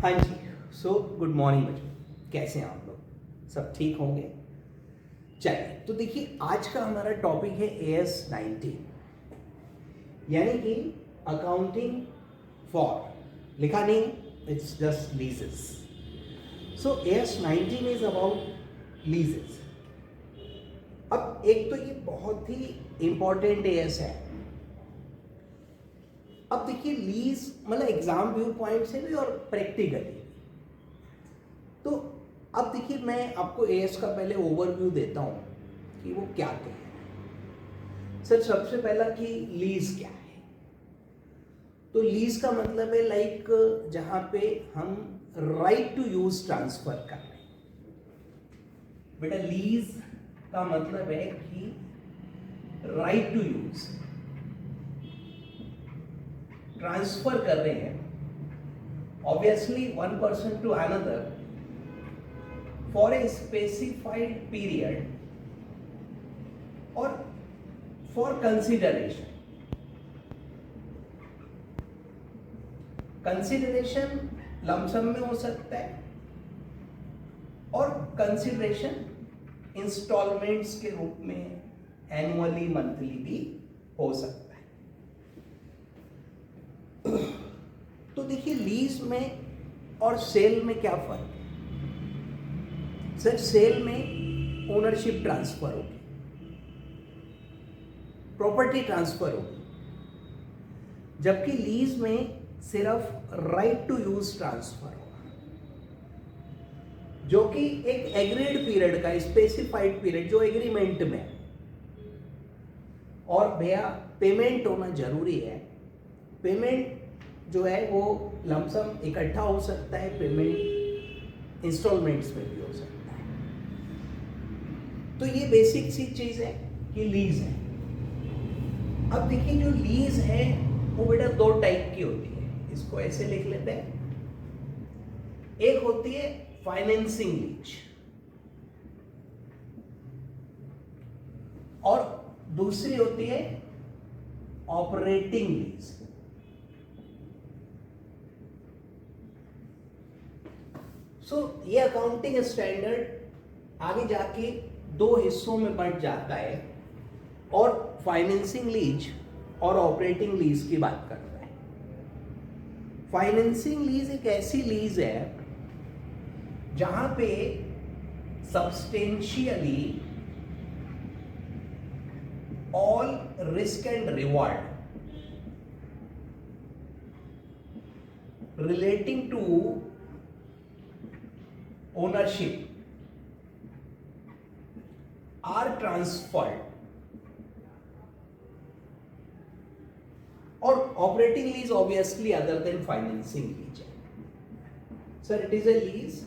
हाँ जी। So good morning बच्चों, कैसे हैं आप लोग? सब ठीक होंगे? चलिए, तो देखिए आज का हमारा टॉपिक है AS19, यानी कि अकाउंटिंग फॉर, लिखा नहीं, it's just लीजेस। So AS19 is about लीजेस। अब एक तो ये बहुत ही इंपॉर्टेंट AS है। अब देखिए लीज मतलब एग्जाम व्यू पॉइंट से भी और प्रैक्टिकली, तो अब देखिए मैं आपको एएस का पहले ओवरव्यू देता हूँ कि वो क्या क्या है। सर सबसे पहला कि लीज क्या है। तो लीज का मतलब है लाइक जहाँ पे हम राइट टू यूज ट्रांसफर कर रहे हैं। बेटा लीज का मतलब है कि राइट टू यूज ट्रांसफर कर रहे हैं obviously one person to another for a specified period or for consideration. Consideration lump sum में हो सकता है और कंसिडरेशन इंस्टॉलमेंट्स के रूप में एनुअली मंथली भी हो सकता है। तो देखिए लीज में और सेल में क्या फर्क है? सर सेल में ओनरशिप ट्रांसफर होगी, प्रॉपर्टी ट्रांसफर होगी, जबकि लीज में सिर्फ राइट टू यूज ट्रांसफर होगा, जो कि एक एग्रीड पीरियड का स्पेसिफाइड पीरियड जो एग्रीमेंट में है। और भैया पेमेंट होना जरूरी है। पेमेंट जो है वो लमसम इकट्ठा हो सकता है, पेमेंट इंस्टॉलमेंट्स में भी हो सकता है। तो ये बेसिक सी चीज है कि लीज है। अब देखिए जो लीज है वो बेटा दो टाइप की होती है, इसको ऐसे लिख लेते हैं। एक होती है फाइनेंसिंग लीज और दूसरी होती है ऑपरेटिंग लीज। सो ये अकाउंटिंग स्टैंडर्ड आगे जाके दो हिस्सों में बंट जाता है और फाइनेंसिंग लीज और ऑपरेटिंग लीज की बात करता है। फाइनेंसिंग लीज एक ऐसी लीज है जहां पे substantially all risk and reward relating to ownership are transferred, or operating lease obviously other than financing lease. Sir, it is a lease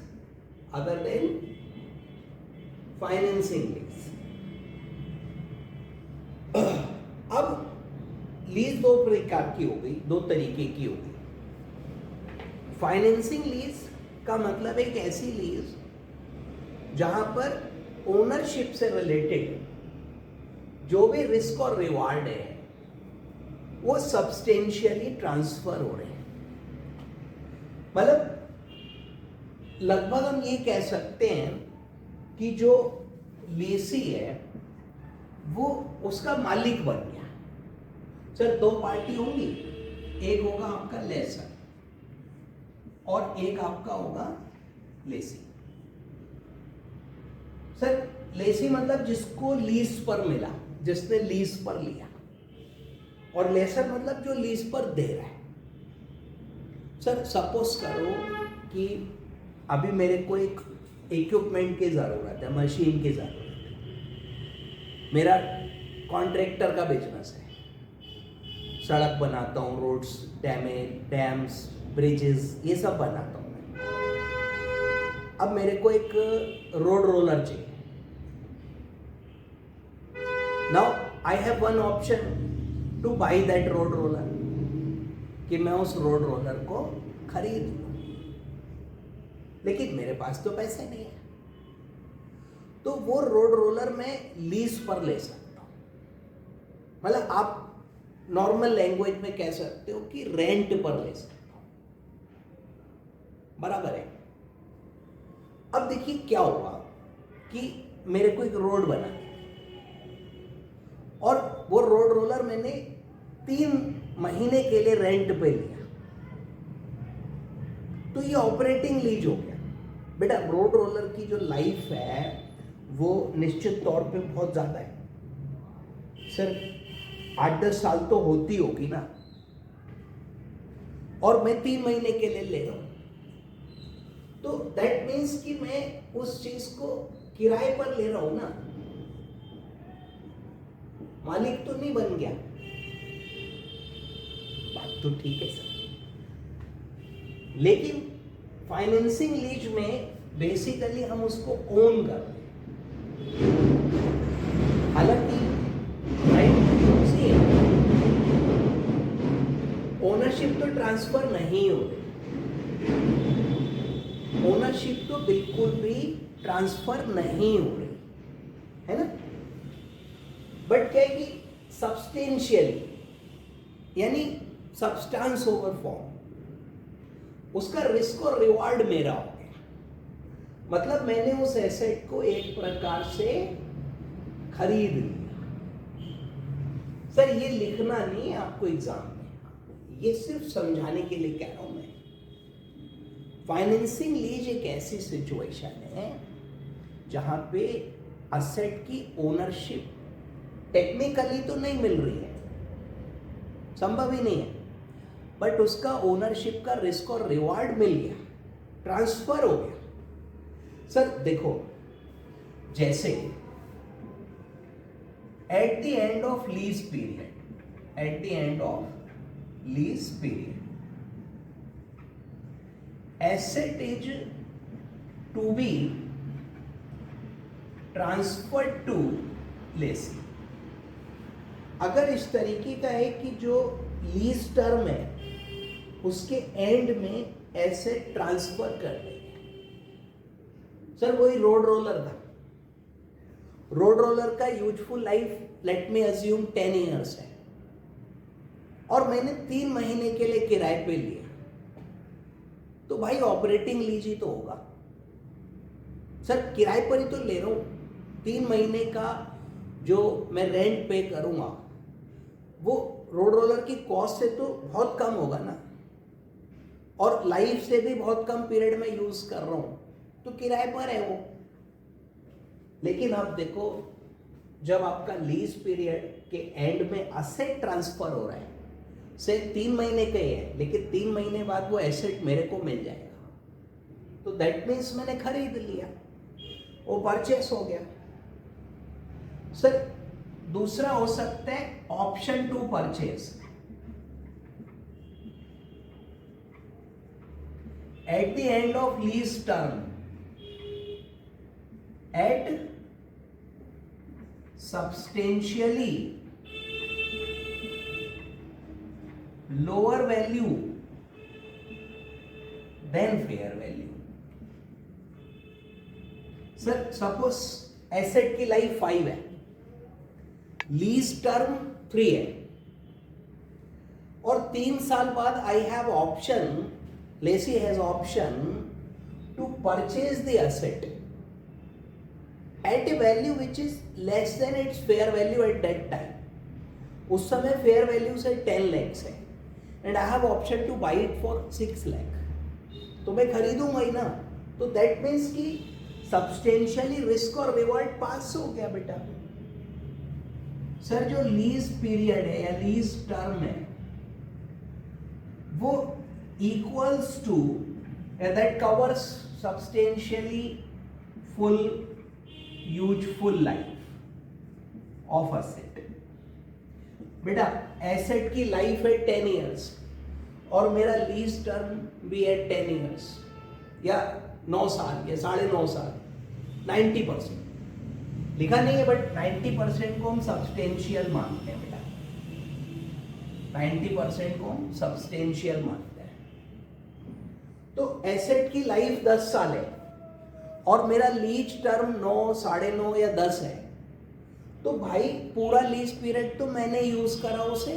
other than financing lease. अब लीज दो प्रकार की हो गई, दो तरीके की हो गई। फाइनेंसिंग लीज का मतलब एक ऐसी लीज जहां पर ओनरशिप से रिलेटेड जो भी रिस्क और रिवार्ड है वो सब्सटेंशियली ट्रांसफर हो रहे हैं। मतलब लगभग हम ये कह सकते हैं कि जो लेसी है वो उसका मालिक बन गया। सर दो पार्टी होंगी, एक होगा आपका लेसर और एक आपका होगा लेसी। सर लेसी मतलब जिसको लीज पर मिला, जिसने लीज पर लिया, और लेसर मतलब जो लीज पर दे रहा है। सर सपोज करो कि अभी मेरे को एक इक्विपमेंट की जरूरत है, मशीन की जरूरत है। मेरा कॉन्ट्रैक्टर का बिजनेस है, सड़क बनाता हूँ, रोड्स, डैम्स, ब्रिजेस, ये सब बनाता हूँ। अब मेरे को एक रोड रोलर चाहिए। Now I have one option two by that road roller, कि मैं उस रोड रोलर को खरीद लूं, लेकिन मेरे पास तो पैसे नहीं है। तो वो रोड रोलर मैं लीज पर ले सकता हूं। मतलब आप नॉर्मल लैंग्वेज में कह सकते हो कि रेंट पर ले सकता हूं। बराबर है। अब देखिए क्या हुआ कि मेरे को एक रोड बना और वो रोड रोलर मैंने 3 महीने के लिए रेंट पे लिया, तो ये ऑपरेटिंग लीज हो गया। बेटा रोड रोलर की जो लाइफ है वो निश्चित तौर पे बहुत ज्यादा है सर, 8-10 साल तो होती होगी ना, और मैं 3 महीने के लिए ले रहा हूं, तो दैट मीन्स कि मैं उस चीज को किराए पर ले रहा हूं ना, मालिक तो नहीं बन गया। बात तो ठीक है सर, लेकिन फाइनेंसिंग लीज में बेसिकली हम उसको ओन कर रहे हैं, हालांकि ओनरशिप तो ट्रांसफर नहीं हो रही, ओनरशिप तो बिल्कुल भी ट्रांसफर नहीं हो रही है ना, बट क्या है कि सब्सटेंशियली यानी सब्सटेंस ओवर फॉर्म, उसका रिस्क और रिवार्ड मेरा हो गया। मतलब मैंने उस एसेट को एक प्रकार से खरीद लिया। सर ये लिखना नहीं है आपको एग्जाम में, ये सिर्फ समझाने के लिए कह रहा हूं मैं। फाइनेंसिंग लीज एक ऐसी सिचुएशन है जहां पे असेट की ओनरशिप टेक्निकली तो नहीं मिल रही है, संभव ही नहीं है, बट उसका ओनरशिप का रिस्क और रिवार्ड मिल गया, ट्रांसफर हो गया। सर देखो, जैसे at the end of lease period, at the end of lease period asset is to be transferred to lessee. अगर इस तरीके का है कि जो लीज टर्म है उसके एंड में एसेट ट्रांसफर कर देंगे। सर वही रोड रोलर था, रोड रोलर का useful life let me assume 10 years है, और मैंने 3 महीने के लिए किराए पे लिया, तो भाई ऑपरेटिंग लीज ही तो होगा। सर किराए पर ही तो ले रहा हूं, 3 महीने का जो मैं रेंट पे करूंगा वो रोड रोलर की कॉस्ट से तो बहुत कम होगा ना, और लाइफ से भी बहुत कम पीरियड में यूज कर रहा हूं, तो किराए पर है वो। लेकिन अब देखो, जब आपका लीज पीरियड के एंड में असेट ट्रांसफर हो रहा है, से 3 महीने का ही है, लेकिन 3 महीने बाद वो एसेट मेरे को मिल जाएगा, तो दैट मीन्स मैंने खरीद लिया, वो परचेस हो गया। सर दूसरा हो सकता है option to purchase. At the end of lease term, at substantially lower value than fair value। Sir suppose asset की लाइफ 5 है, लीज टर्म 3 है, और 3 साल बाद I have option, lessee has option to purchase the asset at a value which is less than its fair value at that time। उस समय fair value से 10 lakhs है, and I have option to buy it for 6 lakh, तो मैं खरीदूंगा ही ना। तो that means कि substantially risk और reward पास हो गया बेटा। सर जो लीज पीरियड है या लीज टर्म है वो equals to that covers substantially full useful life of asset. बेटा एसेट की लाइफ है 10 इयर्स और मेरा लीज टर्म भी है 10 इयर्स या 9 साल या 9.5 साल, 90% लिखा नहीं है, बट 90% को हम सब्सटेंशियल मानते हैं बेटा, 90% को हम सब्सटेंशियल मानते हैं। तो एसेट की लाइफ 10 साल है और मेरा लीज टर्म 9, 9.5 या 10 है, तो भाई पूरा लीज पीरियड तो मैंने यूज करा उसे,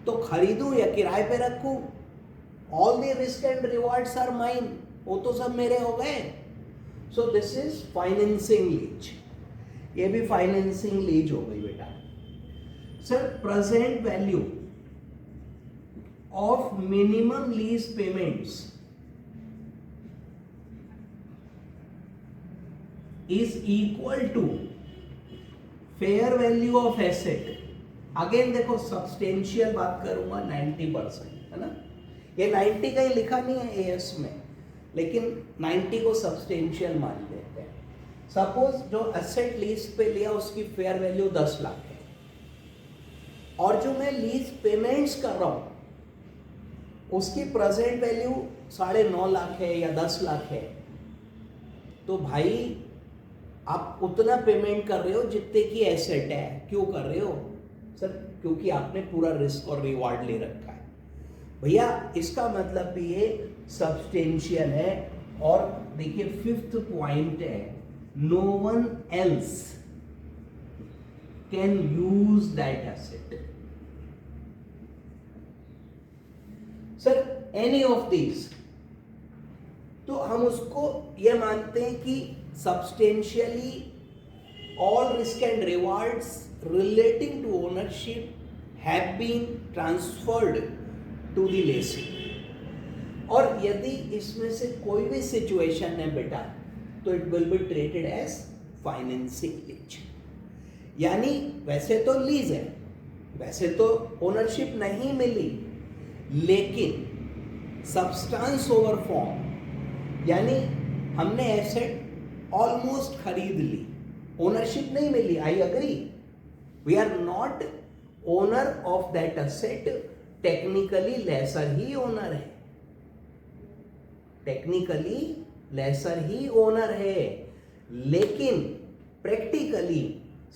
तो खरीदूं या किराए पे रखूं, all the risk and rewards are mine, वो तो सब मेरे हो गए. So this is financing lease. ये भी फाइनेंसिंग लीज हो गई बेटा. Sir present value of minimum lease payments is equal to fair value of asset. Again देखो सब्सटेंशियल बात करूंगा 90%, है ना. ये 90 कहीं लिखा नहीं है एएस में, लेकिन 90 को सब्सटेंशियल मान लेते हैं. सपोज जो एसेट लीज पे लिया उसकी फेयर वैल्यू 10 लाख है, और जो मैं लीज पेमेंट्स कर रहा हूं उसकी प्रेजेंट वैल्यू 9.5 लाख है या 10 लाख है, तो भाई आप उतना पेमेंट कर रहे हो जितने की एसेट है. क्यों कर रहे हो सर? क्योंकि आपने पूरा रिस्क और रिवार्ड ले रखा है भैया. इसका मतलब भी ये सब्सटेंशियल है. और देखिए फिफ्थ पॉइंट है, no one else can use that asset. Sir any of this, तो हम उसको ये मानते हैं कि substantially all risk and rewards relating to ownership have been transferred to the lessee. और यदि इसमें से कोई भी सिचुएशन है बेटा, तो it will be treated as financing lease. यानी वैसे तो लीज है, वैसे तो ओनरशिप नहीं मिली, लेकिन सब्सटेंस ओवर फॉर्म, यानी हमने एसेट ऑलमोस्ट खरीद ली, ओनरशिप नहीं मिली. I agree, we are not owner of that asset. Technically lessor ही ओनर है, टेक्निकली लेसर ही ओनर है, लेकिन practically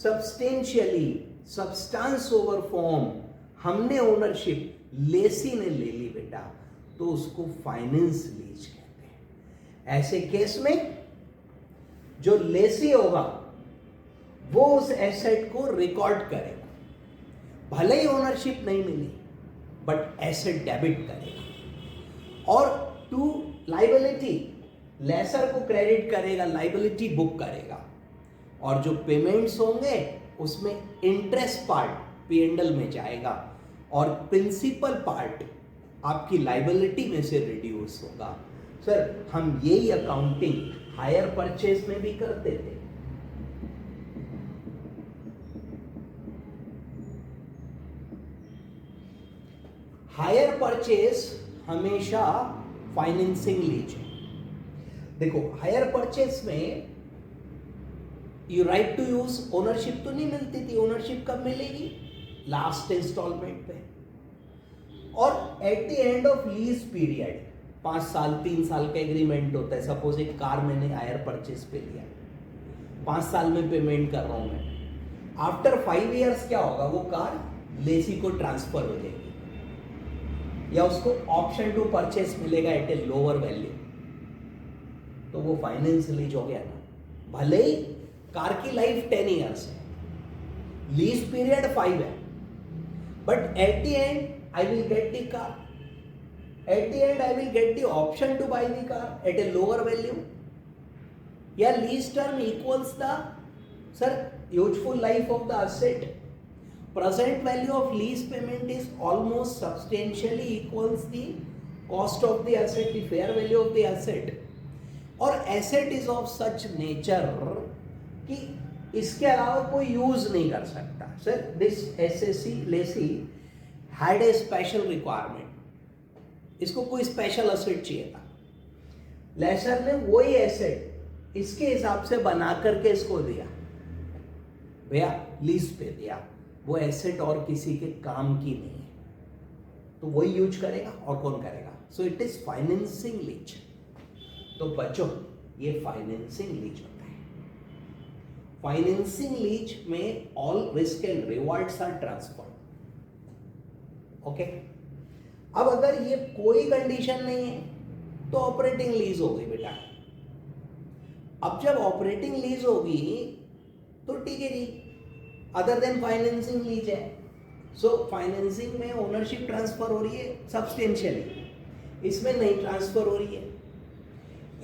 substantially substance over form हमने ओनरशिप लेसी ने ले ली बेटा, तो उसको फाइनेंस लीज कहते हैं. ऐसे केस में जो लेसी होगा वो उस एसेट को रिकॉर्ड करेगा, भले ही ओनरशिप नहीं मिली, बट एसेट डेबिट करेगा. और टू लाइबिलिटी, लेसर को क्रेडिट करेगा, लाइबिलिटी बुक करेगा. और जो पेमेंट्स होंगे उसमें इंटरेस्ट पार्ट P&L में जाएगा, और प्रिंसिपल पार्ट आपकी लाइबिलिटी में से रिड्यूस होगा. सर हम यही अकाउंटिंग हायर परचेज में भी करते थे. हायर परचेज हमेशा फाइनेंसिंग लीज है. देखो हायर परचेज में you right to use, ownership तो नहीं मिलती थी. ओनरशिप कब मिलेगी? लास्ट इंस्टॉलमेंट पे. और eight the end of lease period 5 साल 3 साल का एग्रीमेंट होता है. सपोज एक कार मैंने हायर परचेज पे लिया, 5 साल में पेमेंट कर रहा हूं मैं. आफ्टर 5 इयर्स क्या होगा? वो कार लेसी को ट्रांसफर हो जाएगी, या उसको ऑप्शन टू परचेज मिलेगा एट ए लोअर वैल्यू, तो वो फाइनेंस लीज हो गया ना. भले ही कार की लाइफ 10 इयर्स है, लीज पीरियड 5 है, but at the and I will get the car. At the end, I will get the option to buy the car at a lower value. Yeah, lease term equals the, sir, useful life of the asset. Present value of lease payment is almost substantially equals the cost of the asset, the fair value of the asset. और asset is of such nature कि इसके अलावा कोई use नहीं कर सकता. Sir, this SSC lessee had a special requirement. इसको कोई स्पेशल एसेट चाहिए था. लेसर ने वही एसेट इसके हिसाब से बना करके इसको दिया, भैया लीज पे दिया. वो एसेट और किसी के काम की नहीं है, तो वही यूज करेगा और कौन करेगा. So it is financing lease. तो बच्चों ये फाइनेंसिंग लीज होता है. फाइनेंसिंग लीज में all risk and rewards are transferred. Okay. अब अगर ये कोई कंडीशन नहीं है तो ऑपरेटिंग लीज हो गई बेटा. अब जब ऑपरेटिंग लीज होगी तो ठीक है जी, अदर देन फाइनेंसिंग लीज है. सो फाइनेंसिंग में ओनरशिप ट्रांसफर हो रही है सब्सटेंशियली, इसमें नहीं ट्रांसफर हो रही है।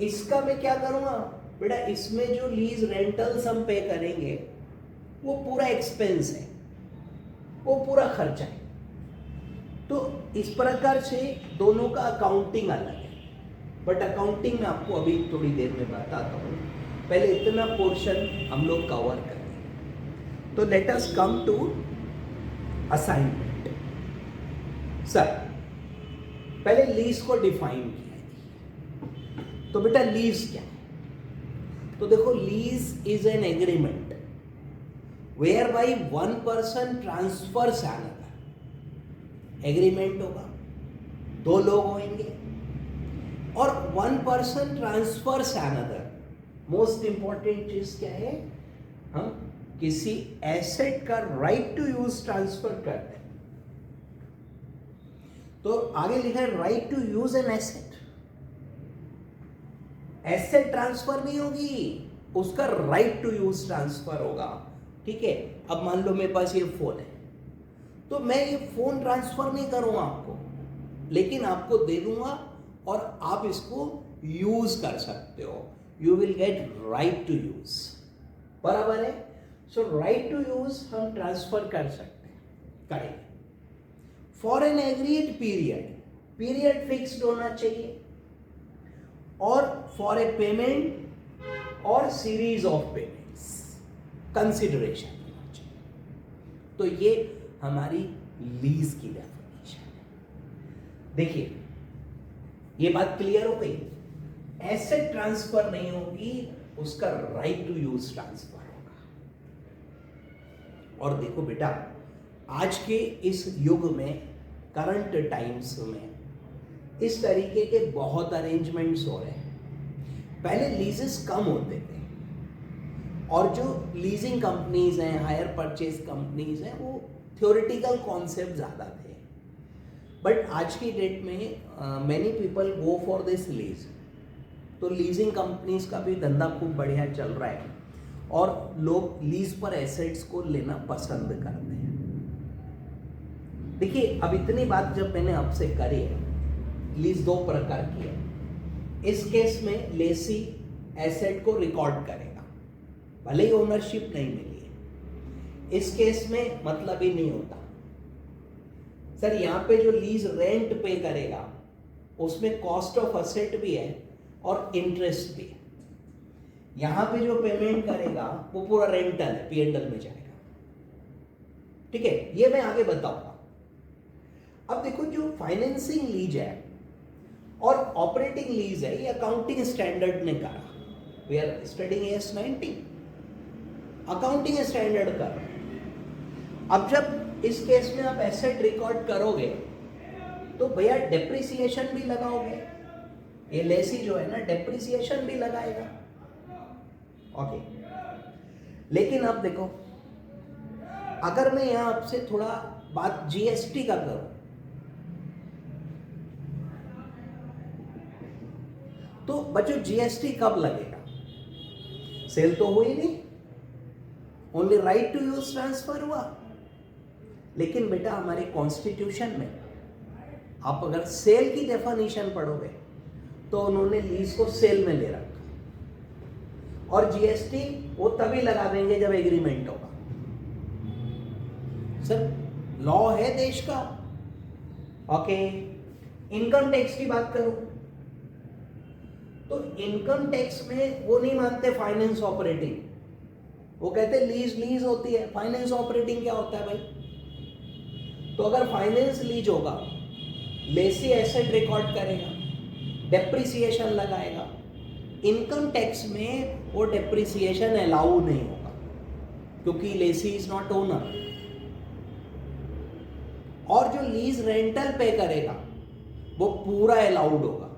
इसका मैं क्या करूंगा बेटा, इसमें जो लीज रेंटल्स हम पे करेंगे वो पूरा एक्सपेंस है, वो पूरा खर्चा है। तो इस प्रकार से दोनों का अकाउंटिंग अलग है, बट अकाउंटिंग में आपको अभी थोड़ी देर में बताता हूँ। पहले इतना पोर्शन हम लोग कवर करेंगे। तो let us come to assignment. Sir पहले लीज को डिफाइन किया है, तो बेटा लीज क्या है? तो देखो, lease is an agreement where by one person transfers another. Agreement होगा, दो लोग होंगे और one person transfers another. Most important चीज क्या है, हम किसी एसेट का राइट टू यूज ट्रांसफर करते हैं। तो आगे लिखा है right to use an asset. Asset transfer नहीं होगी, उसका राइट टू यूज ट्रांसफर होगा। ठीक है, अब मान लो मेरे पास ये फोन है, तो मैं ये फोन ट्रांसफर नहीं करूंगा आपको, लेकिन आपको दे दूंगा और आप इसको यूज कर सकते हो। You will get right to use, बराबर है। सो राइट टू यूज हम ट्रांसफर कर सकते हैं, करेंगे for an agreed period. Period fixed होना चाहिए, और फॉर ए पेमेंट और सीरीज ऑफ पेमेंट्स कंसिडरेशन होना चाहिए। तो ये हमारी लीज की डेफिनेशन है। देखिए, ये बात क्लियर हो गई। एसेट ट्रांसफर नहीं होगी, उसका राइट टू यूज ट्रांसफर होगा। और देखो बेटा, आज के इस युग में, करंट टाइम्स में, इस तरीके के बहुत अरेंजमेंट्स हो रहे हैं। पहले लीजेस कम होते थे, और जो लीजिंग कंपनीज हैं, हायर परचेज कंपनीज हैं, वो थ्योरेटिकल कॉन्सेप्ट ज़्यादा थे। बट आज की डेट में many people go for this lease. तो लीजिंग कंपनीज का भी धंधा खूब बढ़िया चल रहा है, और लोग लीज पर एसेट्स को लेना पसंद करते हैं। देखिए, अब इतनी बात जब मैंने आपसे करी है, लीज दो प्रकार की है। इस केस में लेसी एसेट को रिकॉर्ड करेगा, भले ही ओनरशिप नहीं मिली है। इस केस में मतलब ही नहीं होता। सर यहाँ पे जो लीज रेंट पे करेगा, उसमें कॉस्ट ऑफ असेट भी है और इंटरेस्ट भी है। यहाँ पे जो पेमेंट करेगा वो पूरा रेंटल है, P&L में जाएगा। ठीक है, ये मैं आगे बताऊंगा। अब देखो, जो फाइनेंसिंग लीज है और ऑपरेटिंग लीज है, ये अकाउंटिंग स्टैंडर्ड ने करा। We are studying AS 19, accounting standard कर रहे हैं। अब जब इस केस में आप एसेट रिकॉर्ड करोगे, तो भैया डेप्रिसिएशन भी लगाओगे। ये लेसी जो है ना, डेप्रिसिएशन भी लगाएगा। ओके, लेकिन अब देखो, अगर मैं यहां आपसे थोड़ा बात GST का करूं, तो बच्चों GST कब लगेगा? सेल तो हुई नहीं, only right to use transfer हुआ। लेकिन बेटा, हमारे कॉन्स्टिट्यूशन में आप अगर सेल की डेफिनेशन पढ़ोगे, तो उन्होंने लीज को सेल में ले रखा, और GST वो तभी लगा देंगे जब एग्रीमेंट होगा। सर, लॉ है देश का। ओके, इनकम टैक्स की बात करूं, तो इनकम टैक्स में वो नहीं मानते फाइनेंस ऑपरेटिंग। वो कहते लीज लीज होती है, फाइनेंस ऑपरेटिंग क्या होता है भाई? तो अगर फाइनेंस लीज होगा, लेसी एसेट रिकॉर्ड करेगा, डेप्रिसिएशन लगाएगा। इनकम टैक्स में वो डेप्रिसिएशन अलाउ नहीं होगा, क्योंकि लेसी इज नॉट ओनर। और जो लीज रेंटल पे करेगा, वो पूरा अलाउड होगा,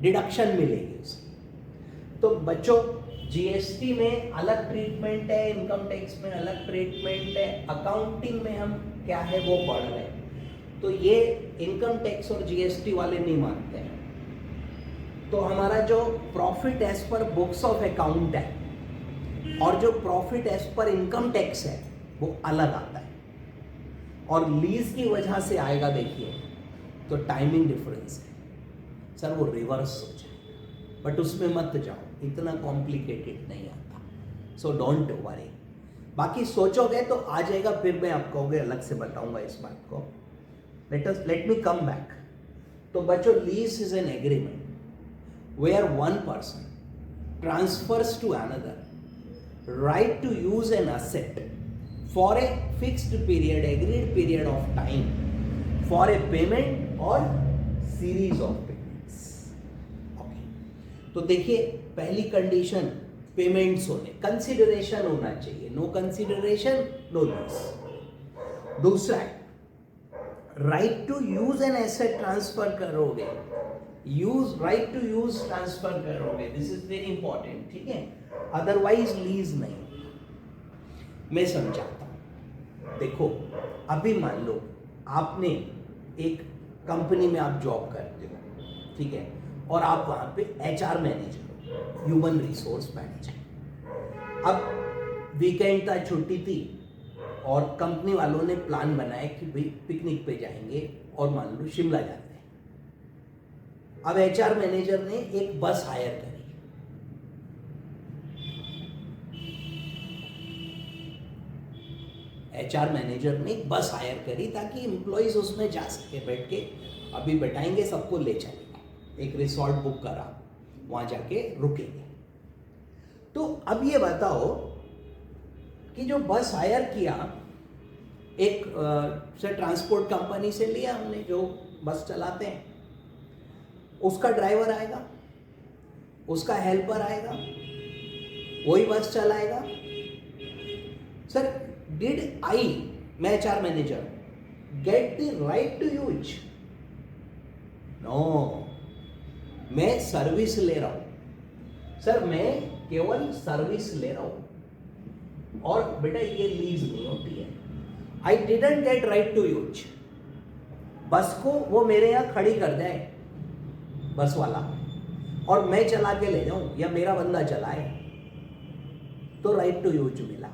डिडक्शन मिलेगी उसे। तो बच्चों, GST में अलग ट्रीटमेंट है, इनकम टैक्स में अलग ट्रीटमेंट है, अकाउंटिंग में हम क्या है वो पढ़ रहे हैं। तो ये इनकम टैक्स और GST वाले नहीं मानते हैं। तो हमारा जो profit as per books of account है, और जो profit as per income tax है, वो अलग आता है। और लीज की वजह से आएगा, देखिए, तो टाइमिंग डिफरेंस है सर, वो रिवर्स हो जाएगा, बट उसमें मत जाओ, इतना कॉम्प्लिकेटेड नहीं आता, सो डोंट वरी। बाकी सोचोगे तो आ जाएगा, फिर मैं आप कहोगे अलग से बताऊंगा इस बात को। Let me come back. तो बच्चों, lease is an agreement where one person transfers to another right to use an asset for a fixed period, agreed period of time for a payment और सीरीज ऑफ पेमेंट्स। ओके, तो देखिए पहली condition payments होने, consideration होना चाहिए, no consideration no lease. दूसरा है right to use an asset transfer करोगे, use right to use transfer करोगे, दिस इज वेरी इंपॉर्टेंट, ठीक है, अदरवाइज लीज नहीं। मैं समझाता हूं, देखो अभी मान लो आपने एक कंपनी में आप जॉब करते हो, ठीक है, और आप वहां पे HR manager, human resource manager. अब वीकेंड था, छुट्टी थी, और कंपनी वालों ने प्लान बनाया कि भाई पिकनिक पे जाएंगे और मान लो शिमला जाते हैं। अब एचआर मैनेजर ने एक बस हायर करी, एचआर मैनेजर ने एक बस हायर करी ताकि एम्प्लॉइज उसमें जा सके, बैठ के अभी बैठाएंगे, सबको ले चलेंगे, एक रिसोर्ट बुक करा, वहां जाके रुकेंगे। तो अब ये बताओ कि जो बस हायर किया, एक से ट्रांसपोर्ट कंपनी से लिया हमने, जो बस चलाते हैं, उसका ड्राइवर आएगा, उसका हेल्पर आएगा, वही बस चलाएगा। सर डिड आई, मैं HR manager, get the right to use? No, मैं सर्विस ले रहा हूं सर, मैं केवल सर्विस ले रहा हूं, और बेटा ये लीज नहीं होती है। I didn't get right to use, bus को वो मेरे यहां खड़ी कर जाए बस वाला, और मैं चला के ले जाऊं या मेरा बंदा चलाए, तो राइट टू यूज मिला।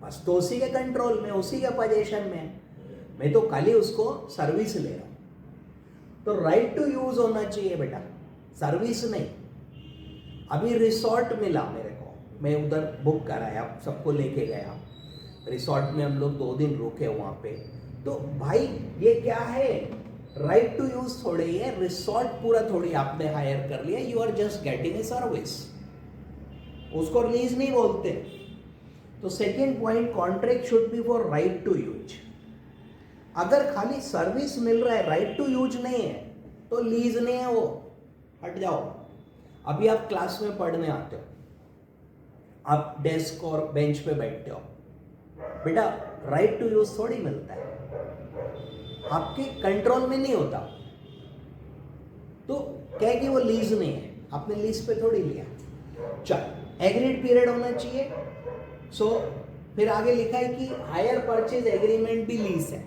बस तो उसी के कंट्रोल में, उसी के पोजीशन में, मैं तो खाली उसको सर्विस ले रहा हूं। तो राइट टू यूज होना चाहिए बेटा, सर्विस नहीं। अभी रिसोर्ट मिला मेरे को, मैं उधर बुक कराया, सबको लेके गया रिसोर्ट में, हम लोग 2 दिन रुके वहां पे। तो भाई ये क्या है, राइट टू यूज थोड़े ही है, रिसोर्ट पूरा थोड़ी आपने हायर कर लिया, you are just getting a service, उसको लीज नहीं बोलते। तो second point, contract should be for right to use. अगर खाली सर्विस मिल रहा है, राइट टू यूज नहीं है, तो लीज नहीं है, वो हट जाओ। अभी आप क्लास में पढ़ने आते हो, आप डेस्क और बेंच पे बैठते हो, बेटा राइट टू यूज थोड़ी मिलता है, आपके कंट्रोल में नहीं होता। तो क्या है कि वो लीज नहीं है, आपने लीज पे थोड़ी लिया। चल, एग्रीड पीरियड होना चाहिए। सो फिर आगे लिखा है कि हायर परचेज एग्रीमेंट भी लीज है,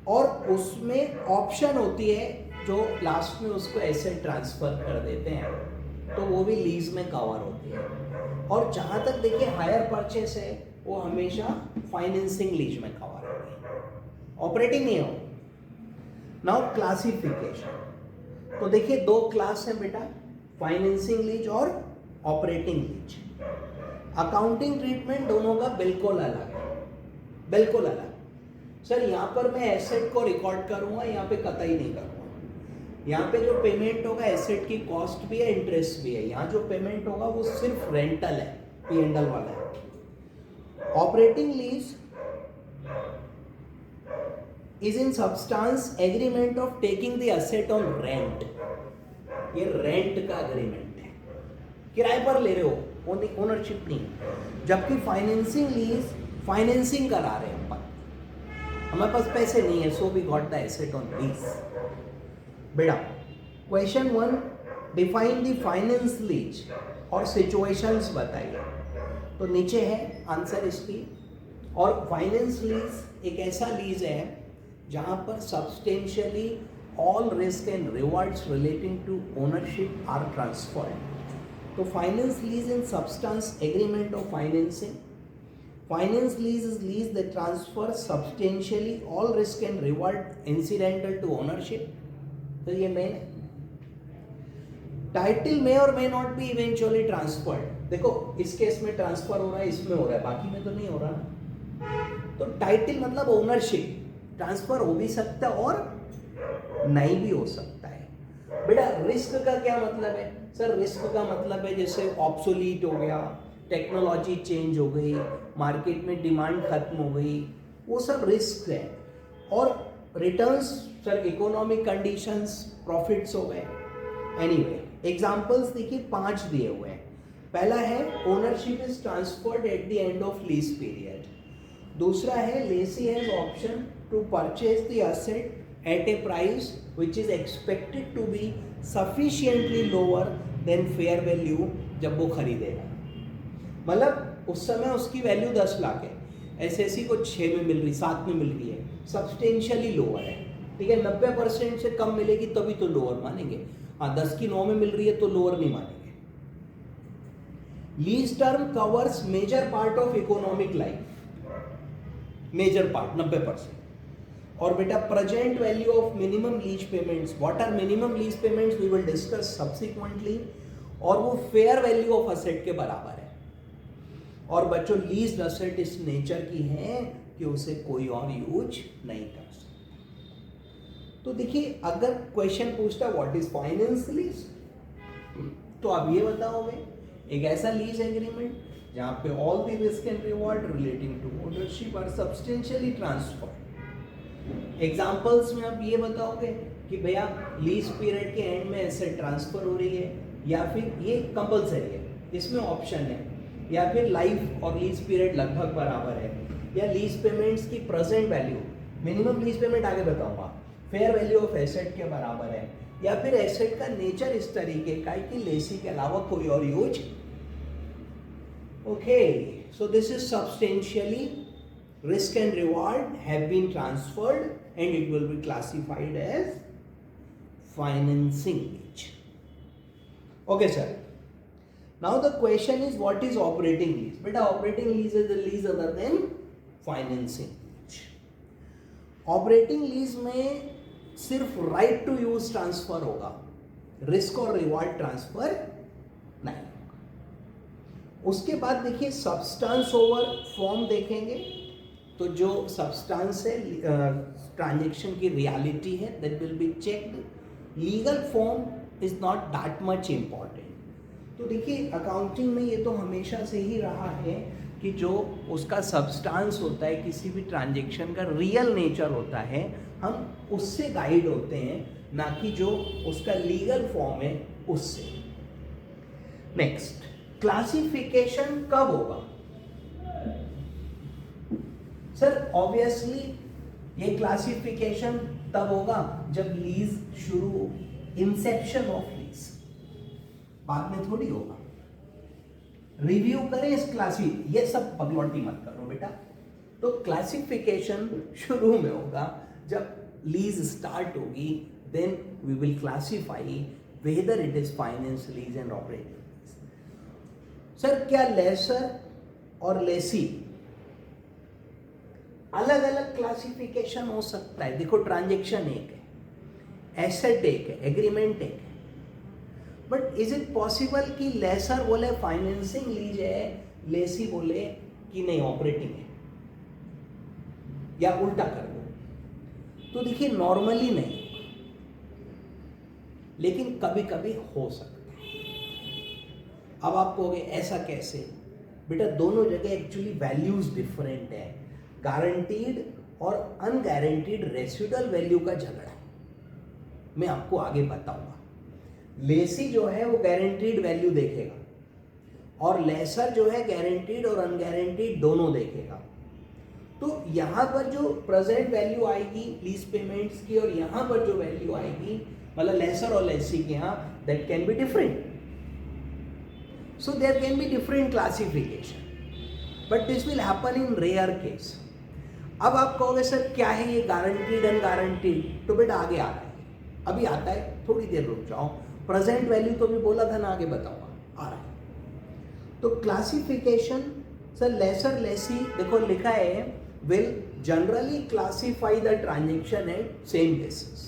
और उसमें ऑप्शन होती है जो लास्ट में उसको एसेट ट्रांसफर कर देते हैं, तो वो भी लीज में कवर होती है। और जहां तक देखिए हायर परचेस है, वो हमेशा फाइनेंसिंग लीज में कवर होती है, ऑपरेटिंग नहीं हो। नाउ क्लासिफिकेशन, तो देखिए 2 क्लास है बेटा, फाइनेंसिंग लीज और ऑपरेटिंग लीज। अकाउंटिंग ट्रीटमेंट दोनों का बिल्कुल अलग है, बिल्कुल अलग। सर यहाँ पर मैं एसेट को रिकॉर्ड करूंगा, यहाँ पे कतई नहीं करूंगा। यहाँ पे जो पेमेंट होगा एसेट की कॉस्ट भी है, इंटरेस्ट भी है। यहाँ जो पेमेंट होगा वो सिर्फ रेंटल है, P&L वाला है। Operating lease is in substance agreement of taking the asset on rent. ये रेंट का एग्रीमेंट है, किराए पर ले रहे हो, ओनरशिप नहीं। जबकि फाइनेंसिंग लीज, फाइनेंसिंग करा रहे हैं अपन, हमारे पास पैसे नहीं है, so we got the asset on lease. बेटा question 1, define the finance lease और सिचुएशंस बताइए। तो नीचे है आंसर इसकी। और फाइनेंस लीज एक ऐसा लीज है जहां पर substantially all risk and rewards relating to ownership are transferred. तो finance lease in substance agreement of financing Finance lease is lease that transfers substantially all risk and reward incidental to ownership. तो ये main है. Title मे और may not be eventually transferred. देखो इस case में transfer हो रहा है, इसमें हो रहा है, बाकी में तो नहीं हो रहा ना. तो टाइटल मतलब ओनरशिप. ट्रांसफर हो भी सकता है और नहीं भी हो सकता है. बेटा रिस्क का क्या मतलब है? सर रिस्क का मतलब है जैसे ऑब्सोलीट हो गया, टेक्नोलॉजी चेंज हो गई, मार्केट में डिमांड खत्म हो गई, वो सब रिस्क है. और returns sir economic conditions, profits हो गए. एनीवे एग्जांपल्स देखिए 5 दिए हुए हैं. पहला है ownership is transferred at the end of lease period. दूसरा है lessee has option to purchase the asset at a price which is expected to be sufficiently lower than fair value जब वो खरीदेगा. मतलब उस समय उसकी वैल्यू 10 लाख है, एसएससी को 6 में मिल रही, 7 में मिल रही है, सब्सटेंशियली लोअर है. ठीक है, 90% से कम मिलेगी तभी तो लोअर मानेंगे. हाँ 10 की 9 में मिल रही है तो लोअर नहीं मानेंगे. Lease term covers major part of economic life, major part 90%. और बेटा present value of minimum lease payments, what are minimum lease payments we will discuss subsequently. और वो फेयर वैल्यू ऑफ असेट के बराबर है. और बच्चों लीज असेट इस नेचर की है कि उसे कोई और यूज नहीं कर सकता. तो देखिए अगर क्वेश्चन पूछता व्हाट इज फाइनेंस लीज, तो आप ये बताओगे एक ऐसा लीज एग्रीमेंट जहां पे all the risk and reward relating to ownership are substantially transferred. Examples में आप ये बताओगे कि भैया लीज पीरियड के एंड में एसेट ट्रांसफर हो रही है, या फिर ये कंपलसरी है, इसमें ऑप्शन है, या फिर लाइफ और लीज पीरियड लगभग बराबर है, या लीज पेमेंट्स की present value, minimum lease payment आगे बताऊंगा, फेयर वैल्यू ऑफ एसेट के बराबर है, या फिर एसेट का नेचर इस तरीके का है कि लेसी के अलावा कोई और use. Okay, so this is substantially risk and reward have been transferred and it will be classified as financing lease. Okay sir. Now the question is what is operating lease? Beta operating lease is the lease other than financing lease. Operating lease में सिर्फ right to use transfer होगा, risk और reward transfer नहीं होगा. उसके बाद देखिए substance over form देखेंगे. तो जो substance है transaction की reality है that will be checked. Legal form is not that much important. तो देखिए अकाउंटिंग में ये तो हमेशा से ही रहा है कि जो उसका सब्सटेंस होता है, किसी भी ट्रांजैक्शन का रियल नेचर होता है, हम उससे गाइड होते हैं, ना कि जो उसका लीगल फॉर्म है उससे. नेक्स्ट, क्लासिफिकेशन कब होगा? सर ऑब्वियसली ये क्लासिफिकेशन तब होगा जब लीज शुरू, इंसेप्शन ऑफ लीज, बाद में थोड़ी होगा. रिव्यू करें इस क्लासी, ये सब बगलौटी मत करो बेटा. तो क्लासिफिकेशन शुरू में होगा जब लीज स्टार्ट होगी, then we will classify whether it is finance lease and operating lease. Sir क्या लेसर और लेसी अलग अलग क्लासिफिकेशन हो सकता है? देखो ट्रांजैक्शन एक है, एसेट एक है, एग्रीमेंट एक है, बट इज इट पॉसिबल कि लेसर बोले फाइनेंसिंग लीज है, लेसी बोले कि नहीं ऑपरेटिंग है, या उल्टा कर दो? तो देखिए नॉर्मली नहीं, लेकिन कभी कभी हो सकता है. अब आप कहोगे ऐसा कैसे? बेटा दोनों जगह एक्चुअली वैल्यूज डिफरेंट है. गारंटीड और अनगारंटीड रेसिडुअल वैल्यू का झगड़ा है, मैं आपको आगे बताऊंगा. लेसी जो है वो गारंटीड वैल्यू देखेगा, और लेसर जो है गारंटीड और अनगारंटीड दोनों देखेगा. तो यहाँ पर जो प्रेजेंट वैल्यू आएगी लीज पेमेंट्स की, और यहाँ पर जो वैल्यू आएगी मतलब लेसर और लेसी के यहाँ, that can be different. So there can be different classification, but this will happen in rare case. अब आप कहोगे सर क्या है ये गारंटीड अनगारंटीड? तो बेटा आगे आ रहा है, अभी आता है, थोड़ी देर रुक जाओ. प्रेजेंट वैल्यू तो भी बोला था ना, आगे बताऊंगा, आ रहा है. तो क्लासिफिकेशन सर लेसर लेसी देखो लिखा है will generally classify the transaction at same basis.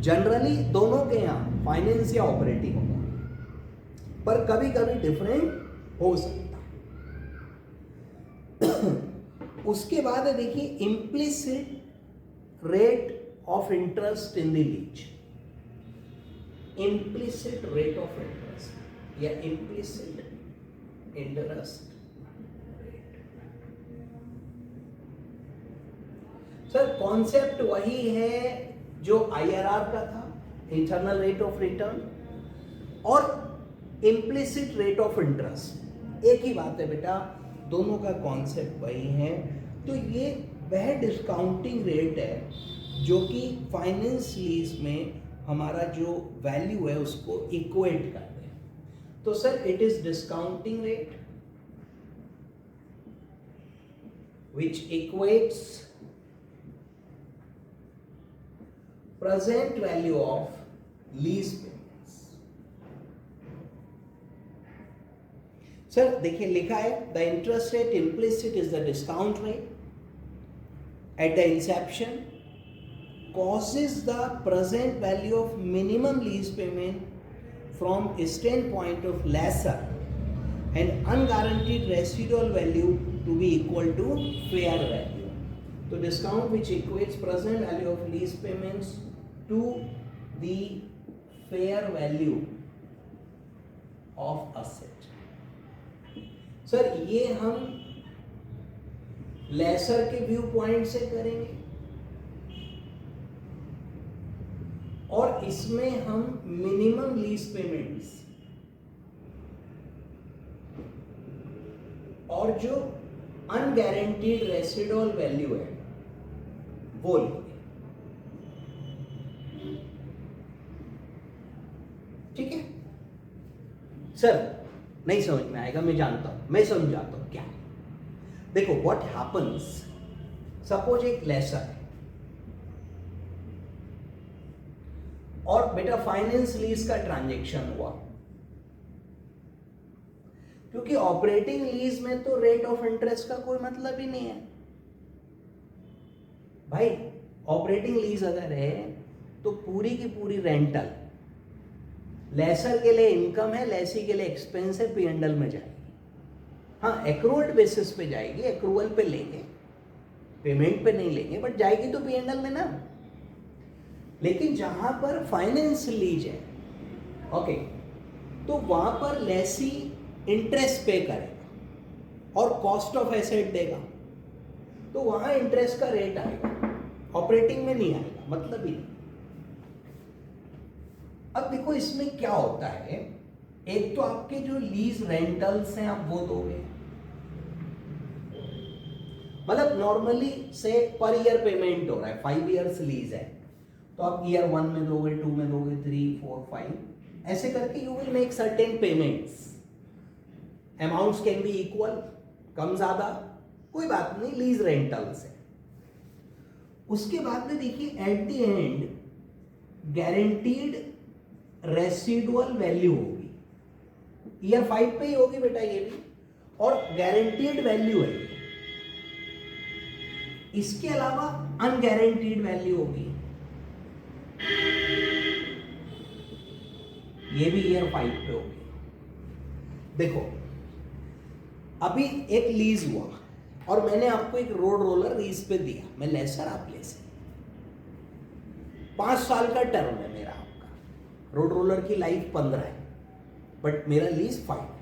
Generally दोनों के यहाँ फाइनेंस या ऑपरेटिंग होगा, पर कभी कभी डिफरेंट हो सकता है। उसके बाद है देखिए implicit rate of interest in the lease. Implicit rate of interest या implicit interest rate. Sir concept वही है जो IRR का था, इंटरनल रेट ऑफ रिटर्न, और इम्प्लिसिट रेट ऑफ इंटरेस्ट एक ही बात है बेटा, दोनों का कॉन्सेप्ट वही है। तो ये वह डिस्काउंटिंग रेट है जो कि फाइनेंस लीज में हमारा जो वैल्यू है उसको इक्वेट कर दे। तो sir it is discounting rate which equates present value of lease payments। Sir देखिए लिखा है the interest rate implicit is the discount rate at the Inception causes the present value of minimum lease payment from standpoint of lessor and unguaranteed residual value to be equal to fair value। तो discount which equates present value of lease payments to the fair value of asset। Sir ये हम laser के view point से करेंगे और इसमें हम minimum lease payments और जो अनगारंटीड रेसिडुअल वैल्यू है वो लेंगे। ठीक है सर, नहीं समझ में आएगा मैं जानता हूं, मैं समझाता हूं क्या। देखो व्हाट हैपन्स, सपोज एक लेसर है और बेटा फाइनेंस लीज का ट्रांजैक्शन हुआ, क्योंकि ऑपरेटिंग लीज में तो रेट ऑफ इंटरेस्ट का कोई मतलब ही नहीं है भाई। ऑपरेटिंग लीज अगर है तो पूरी की पूरी रेंटल लेसर के लिए इनकम है, लेसी के लिए एक्सपेंस है, P&L में जाएगी। हाँ एक्रूअल बेसिस पे जाएगी, एक्रूअल पे लेंगे, पेमेंट पे नहीं लेंगे, बट जाएगी तो P&L में ना। लेकिन जहां पर फाइनेंस लीज है ओके, तो वहां पर लेसी इंटरेस्ट पे करेगा और कॉस्ट ऑफ एसेट देगा, तो वहां इंटरेस्ट का रेट आएगा, ऑपरेटिंग में नहीं आएगा, मतलब ही नहीं। अब देखो इसमें क्या होता है, एक तो आपके जो लीज रेंटल्स हैं आप वो दोगे, मतलब नॉर्मली से पर ईयर पेमेंट हो रहा है, 5 इयर्स लीज है, तो आप ईयर 1 में दोगे, 2 में दोगे, 3, 4, 5 ऐसे करके you will make certain payments. Amounts can be equal, कम ज्यादा कोई बात नहीं, लीज रेंटल से। उसके बाद में देखिए eight the and guaranteed residual value होगी, ईयर 5 पे ही होगी बेटा ये भी, और गारंटीड वैल्यू है। इसके अलावा अनगारंटीड वैल्यू होगी, ये भी ईयर 5 पे होगी। देखो अभी एक लीज हुआ और मैंने आपको एक रोड रोलर लीज पे दिया, मैं लेसर आप लेसर, 5 साल का टर्म है मेरा, आपका रोड रोलर की लाइफ 15 है, बट मेरा लीज 5 है,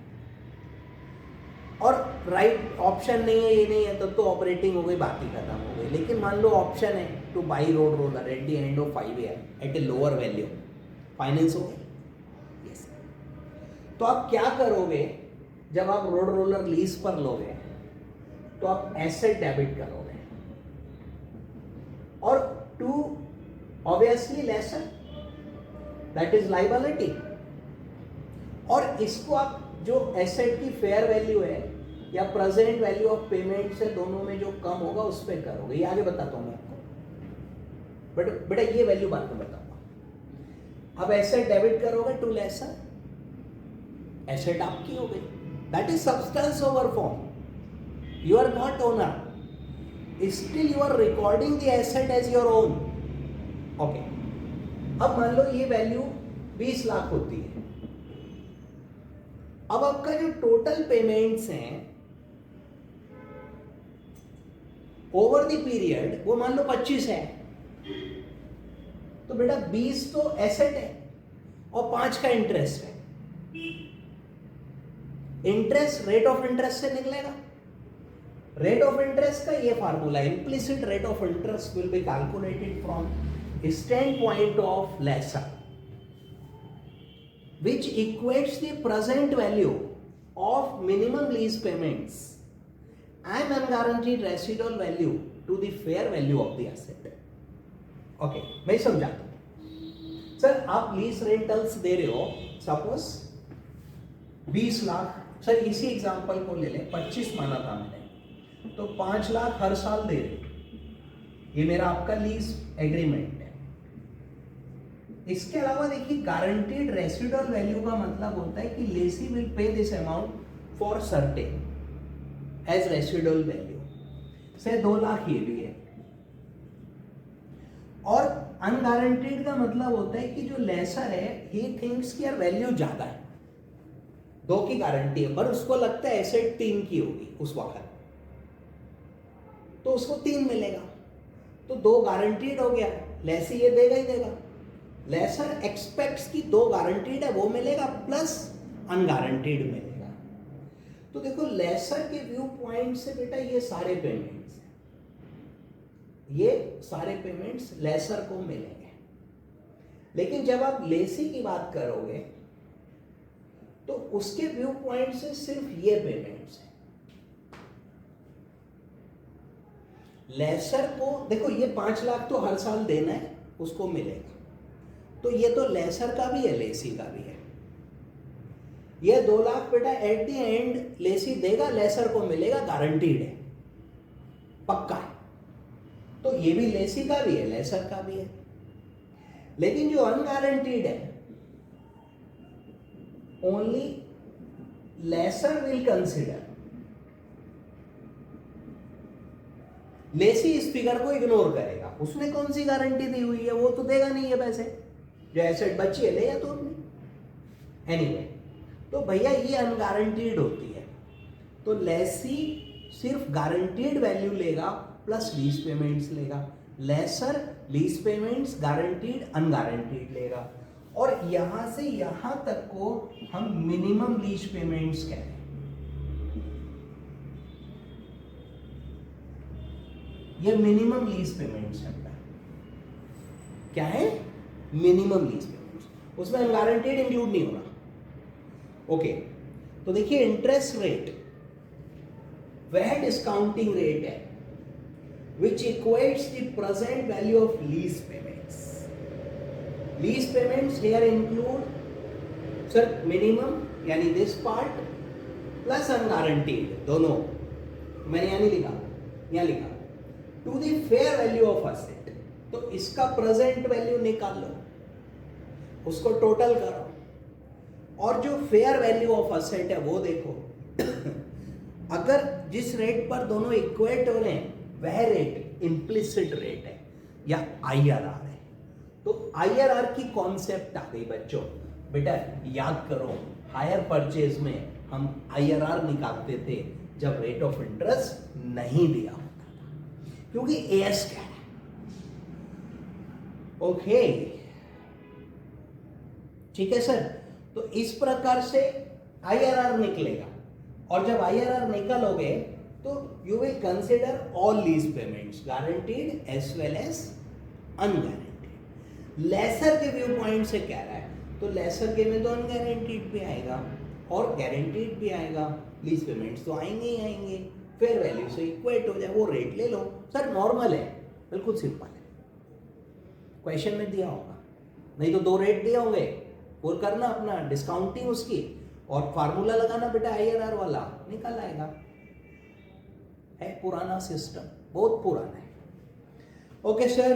और राइट ऑप्शन नहीं है, ये नहीं है, तब तो ऑपरेटिंग हो गई, बात ही खत्म हो गई। लेकिन मान लो ऑप्शन है to buy road roller at the end of 5 year at a lower value, finance हो गई। यस, तो आप क्या करोगे जब आप रोड रोलर लीज पर लोगे, तो आप एसेट डेबिट करोगे और to obviously lessor that is liability, और इसको आप जो एसेट की फेयर वैल्यू है या प्रेजेंट वैल्यू ऑफ पेमेंट से दोनों में जो कम होगा उस पर करोगे। ये आगे बताता हूं मैं आपको, बट बेटा ये वैल्यू बाद में बताऊंगा। अब एसेट डेबिट करोगे टू लेसर, एसेट आपकी हो गई, that is substance over form. You are not owner, still you are recording the asset as your own. Okay, अब मान लो ये वैल्यू 20 लाख होती है. अब आपका जो टोटल पेमेंट्स हैं ओवर द पीरियड वो मान लो 25 है. तो बेटा 20 तो एसेट है और 5 का इंटरेस्ट है. इंटरेस्ट रेट ऑफ इंटरेस्ट से निकलेगा. रेट ऑफ इंटरेस्ट का ये formula, implicit rate of interest will be calculated from stand point of lessor, which equates the present value of minimum lease payments and unguaranteed residual value to the fair value of the asset. Okay, मैं समझाता हूं. Sir आप lease rentals दे रहे हो, suppose 20 lakh. Sir इसी example को ले लें, 25 माना था मैंने, तो 5 लाख हर साल दे रहे. ये मेरा आपका लीज एग्रीमेंट है. इसके अलावा देखिए गारंटीड रेसिडुअल वैल्यू का मतलब होता है कि lessee will pay this amount for certain as residual value. Say 2 lakh ये भी है. और अनगारंटीड का मतलब होता है कि जो लेसर है ही थिंक्स कि यार वैल्यू ज्यादा है, 2 की गारंटी है, पर उसको लगता है एसेट 3 की होगी उस वक्त, तो उसको 3 मिलेगा. तो 2 गारंटीड हो गया, लेसी ये देगा ही देगा. लेसर एक्सपेक्ट्स की 2 गारंटीड है वो मिलेगा प्लस अनगारंटीड मिलेगा. तो देखो लेसर के व्यू पॉइंट से बेटा ये सारे पेमेंट्स हैं, ये सारे पेमेंट्स लेसर को मिलेंगे. लेकिन जब आप लेसी की बात करोगे तो उसके व्यू पॉइंट से सिर्फ ये पेमेंट्स हैं. लेसर को देखो ये 5 लाख तो हर साल देना है, उसको मिलेगा. तो ये तो लेसर का भी है, लेसी का भी है. ये 2 लाख बेटा एट द एंड लेसी देगा, लेसर को मिलेगा, गारंटीड है, पक्का है. तो ये भी लेसी का भी है, लेसर का भी है. लेकिन जो अनगारंटीड है only lessor will consider. Lessee इस फिगर को इग्नोर करेगा, उसने कौन सी गारंटी दी हुई है, वो तो देगा नहीं है पैसे. जो एसेट बची है ले या तो अपने एनीवे. तो भैया ये अनगारंटीड होती है, तो लेसी सिर्फ गारंटीड वैल्यू लेगा प्लस लीज पेमेंट्स लेगा. Laser lease payments guaranteed unguaranteed लेगा. और यहां से यहां तक को हम मिनिमम लीज पेमेंट्स कह रहे हैं. ये मिनिमम लीज पेमेंट्स है. क्या है? Minimum lease payments. उसमें अनगारंटीड इंक्लूड नहीं होना. ओके, तो देखिए इंटरेस्ट रेट वह डिस्काउंटिंग रेट है which equates the present value of lease payments. Lease payments here include sir minimum यानी this part plus unguaranteed, दोनों. मैंने यहाँ नहीं लिखा, यहाँ लिखा to the fair value of asset. तो इसका प्रेजेंट वैल्यू निकाल लो, उसको टोटल करो, और जो फेयर वैल्यू ऑफ असेट है वो देखो. अगर जिस रेट पर दोनों इक्वेट हो रहे हैं वह रेट इम्प्लिसिट रेट है या IRR है. तो IRR की कॉन्सेप्ट आ गई बच्चों. बेटा याद करो, हायर परचेज में हम IRR निकालते थे जब रेट ऑफ इंटरेस्ट नहीं दिया होता था, क्योंकि AS क्या है. ओके ठीक है सर. तो इस प्रकार से IRR निकलेगा, और जब IRR निकालोगे तो you will consider all lease payments, guaranteed as well as unguaranteed. Lessor के व्यू पॉइंट से कह रहा है, तो लेसर के में तो अनगारंटीड भी आएगा और गारंटीड भी आएगा. लीज पेमेंट्स तो आएंगे ही आएंगे, फेयर वैल्यू से इक्वेट हो जाए, वो रेट ले लो. सर नॉर्मल है, बिल्कुल सिंपल है. क्वेश्चन में दिया होगा, नहीं तो 2 रेट दिए होंगे, वो करना अपना डिस्काउंटिंग उसकी और फार्मूला लगाना बेटा IRR वाला, निकल आएगा. है पुराना सिस्टम, बहुत पुराना है. ओके सर,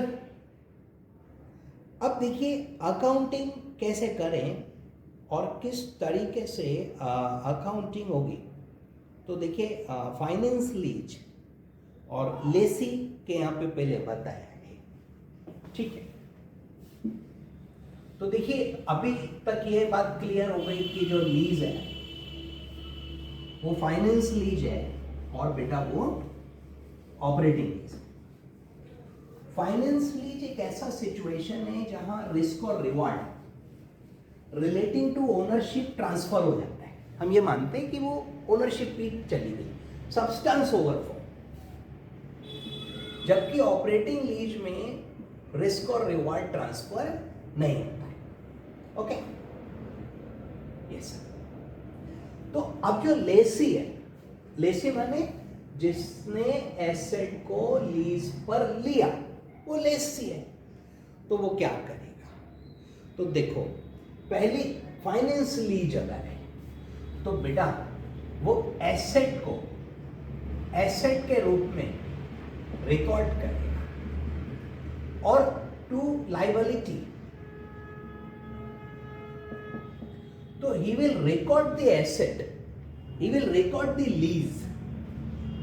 अब देखिए अकाउंटिंग कैसे करें और किस तरीके से अकाउंटिंग होगी। तो देखिए फाइनेंस लीज और लेसी के यहाँ पे पहले बताया है, ठीक है। तो देखिए अभी तक ये बात क्लियर हो गई कि जो लीज है वो फाइनेंस लीज है और बेटा वो ऑपरेटिंग लीज। फाइनेंस लीज एक ऐसा सिचुएशन है जहां रिस्क और reward relating to ownership transfer हो जाता है। हम ये मानते हैं कि वो ओनरशिप भी चली गई, सब्सटेंस ओवरफ्लो। जबकि ऑपरेटिंग लीज में रिस्क और रिवार्ड ट्रांसफर नहीं होता है। Okay, yes. तो अब जो लेसी है, लेसी माने जिसने एसेट को लीज पर लिया, वो लेसी है। तो वो क्या करेगा? तो देखो पहली फाइनेंस लीज अगर है तो बेटा वो एसेट को एसेट के रूप में रिकॉर्ड करेगा और टू लायबिलिटी तो he will record the asset, he will record the lease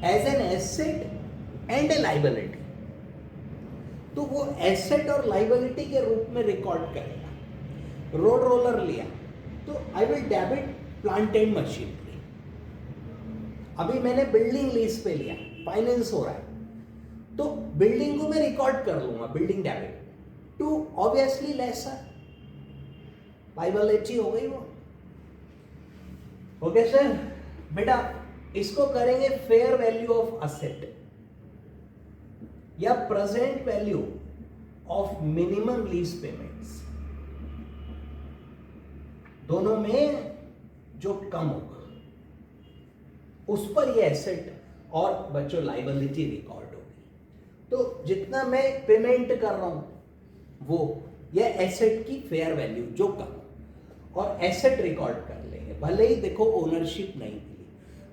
as an asset and a liability. तो वो एसेट और लायबिलिटी के रूप में रिकॉर्ड करेगा। रोड रोलर लिया तो I will debit plant and machinery. अभी मैंने बिल्डिंग लीज पे लिया, फाइनेंस हो रहा है, तो बिल्डिंग को मैं रिकॉर्ड कर लूंगा, building debit to obviously lessor liability हो गई वो। ओके सर, बेटा इसको करेंगे फेयर वैल्यू ऑफ असेट या present value of minimum lease payments, दोनों में जो कम होगा उस पर ये एसेट और बच्चों लायबिलिटी रिकॉर्ड होगी। तो जितना मैं पेमेंट कर रहा हूं वो ये एसेट की फेयर वैल्यू जो कम और एसेट रिकॉर्ड कर लेंगे, भले ही देखो ओनरशिप नहीं मिली।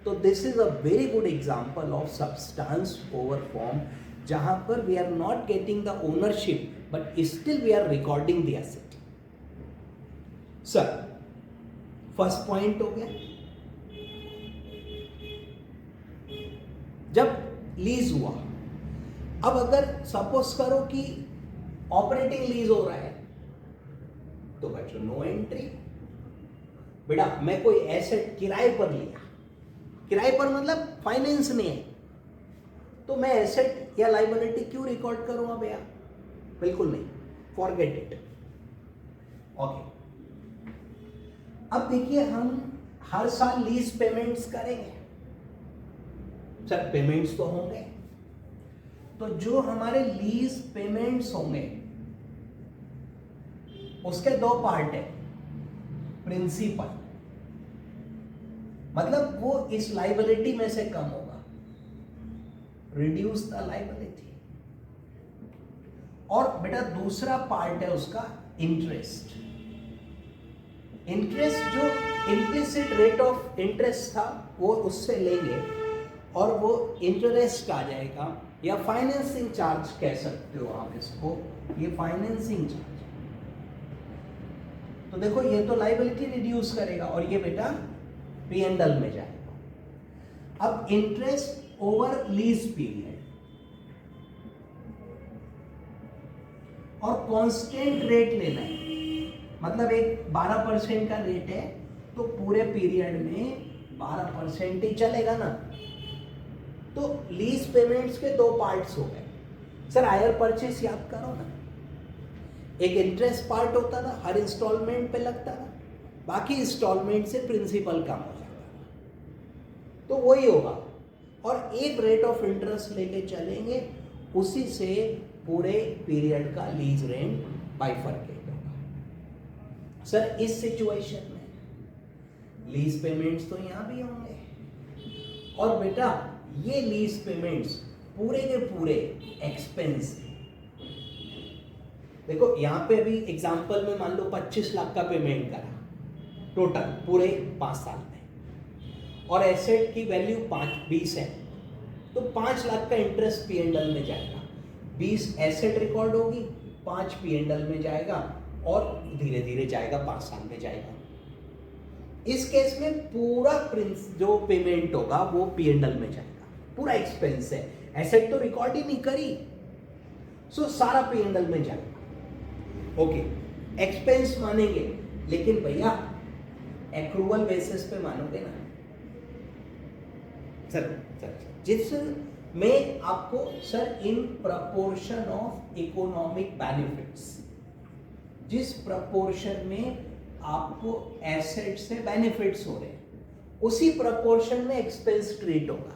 तो this is a very good example of substance over form, जहां पर we are not getting the ownership but still we are recording the asset. Sir first point हो गया। जब लीज हुआ, अब अगर सपोज करो कि ऑपरेटिंग लीज हो रहा है तो बच्चों नो एंट्री। बेटा मैं कोई एसेट किराए पर लिया, किराए पर मतलब फाइनेंस नहीं है, तो मैं एसेट या लायबिलिटी क्यों रिकॉर्ड करूंगा भैया? बिल्कुल नहीं, फॉरगेट इट। ओके, अब देखिए हम हर साल लीज पेमेंट्स करेंगे। सर पेमेंट्स तो होंगे, तो जो हमारे लीज पेमेंट्स होंगे उसके दो पार्ट है। प्रिंसिपल मतलब वो इस लायबिलिटी में से कम होगा, रिड्यूस द लायबिलिटी। और बेटा दूसरा पार्ट है उसका इंटरेस्ट। इंटरेस्ट जो इम्प्लिसिट रेट ऑफ इंटरेस्ट था वो उससे लेंगे और वो इंटरेस्ट आ जाएगा, या फाइनेंसिंग चार्ज कह सकते हो आप इसको, ये फाइनेंसिंग चार्ज। तो देखो ये तो लायबिलिटी रिड्यूस करेगा और ये बेटा P&L में जाएगा। अब इंटरेस्ट ओवर लीज पीरियड और कांस्टेंट रेट लेना है, मतलब एक 12% का रेट है तो पूरे पीरियड में 12% ही चलेगा ना। तो लीज पेमेंट्स के दो पार्ट्स हो गए। सर हायर परचेस याद करो ना, एक इंटरेस्ट पार्ट होता था, हर इंस्टॉलमेंट पे लगता था, बाकी इंस्टॉलमेंट से प्रिंसिपल कम हो जाता था। तो वही होगा और एक रेट ऑफ इंटरेस्ट लेके चलेंगे, उसी से पूरे पीरियड का लीज रेंट बाइफरकेट होगा। सर इस सिचुएशन में लीज पेमेंट्स तो यहां भी होंगे और बेटा ये लीज पेमेंट्स पूरे के पूरे एक्सपेंस। देखो यहां पे भी एग्जांपल में मान लो 25 लाख का पेमेंट करा टोटल पूरे 5 साल में, और एसेट की वैल्यू 20 है, तो 5 लाख का इंटरेस्ट P&L में जाएगा, 20 एसेट रिकॉर्ड होगी, 5 P&L में जाएगा और धीरे धीरे जाएगा, 5 साल में जाएगा। इस केस में पूरा जो पेमेंट होगा वो P&L में जाएगा, पूरा एक्सपेंस है, एसेट तो रिकॉर्ड ही नहीं करी, सो सारा P&L में जाएगा। ओके, एक्सपेंस मानेंगे, लेकिन भैया एक्रूवल बेसिस पे मानोगे ना सर जिस में आपको sir in proportion of economic benefits, जिस प्रपोर्शन में आपको एसेट से बेनिफिट्स हो रहे हैं उसी प्रपोर्शन में एक्सपेंस ट्रीट होगा।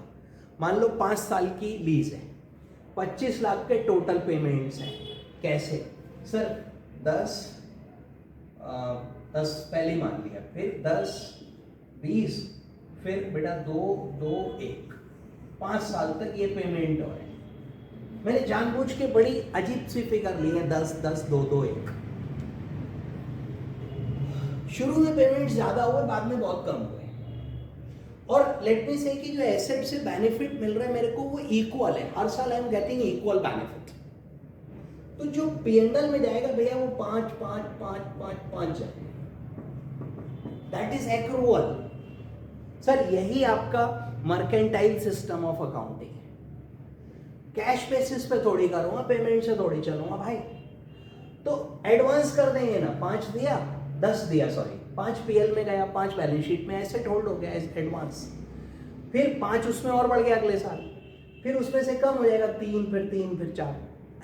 मान लो 5 साल की लीज है, 25 लाख के टोटल पेमेंट्स हैं। कैसे सर? 10 पहले मान लिया, फिर 10 20, फिर बेटा 2 2 1, 5 साल तक ये पेमेंट हो रहे हैं। मैंने जानबूझ के बड़ी अजीब सी फिगर ली है, 10 10 2 2 1। शुरू में पेमेंट ज्यादा हुए, बाद में बहुत कम हुए, और लेट मी से कि जो एसेट से बेनिफिट मिल रहा है मेरे को वो इक्वल है, हर साल I am getting equal benefit. तो जो P&L में जाएगा भैया वो 5 5 5 5 5 जाएगा, दैट इज एक्रूअल। सर यही आपका मर्केंटाइल सिस्टम ऑफ अकाउंटिंग है। कैश बेसिस पे थोड़ी करूंगा, पेमेंट से थोड़ी चलूंगा भाई। तो एडवांस कर देंगे ना, 5 दिया 10 दिया, सॉरी 5 PL में गया, 5 बैलेंस शीट में, एसेट होल्ड हो गया एडवांस, फिर 5 उसमें और बढ़ गया अगले साल, फिर उसमें से कम हो जाएगा 3, फिर 3, फिर 4,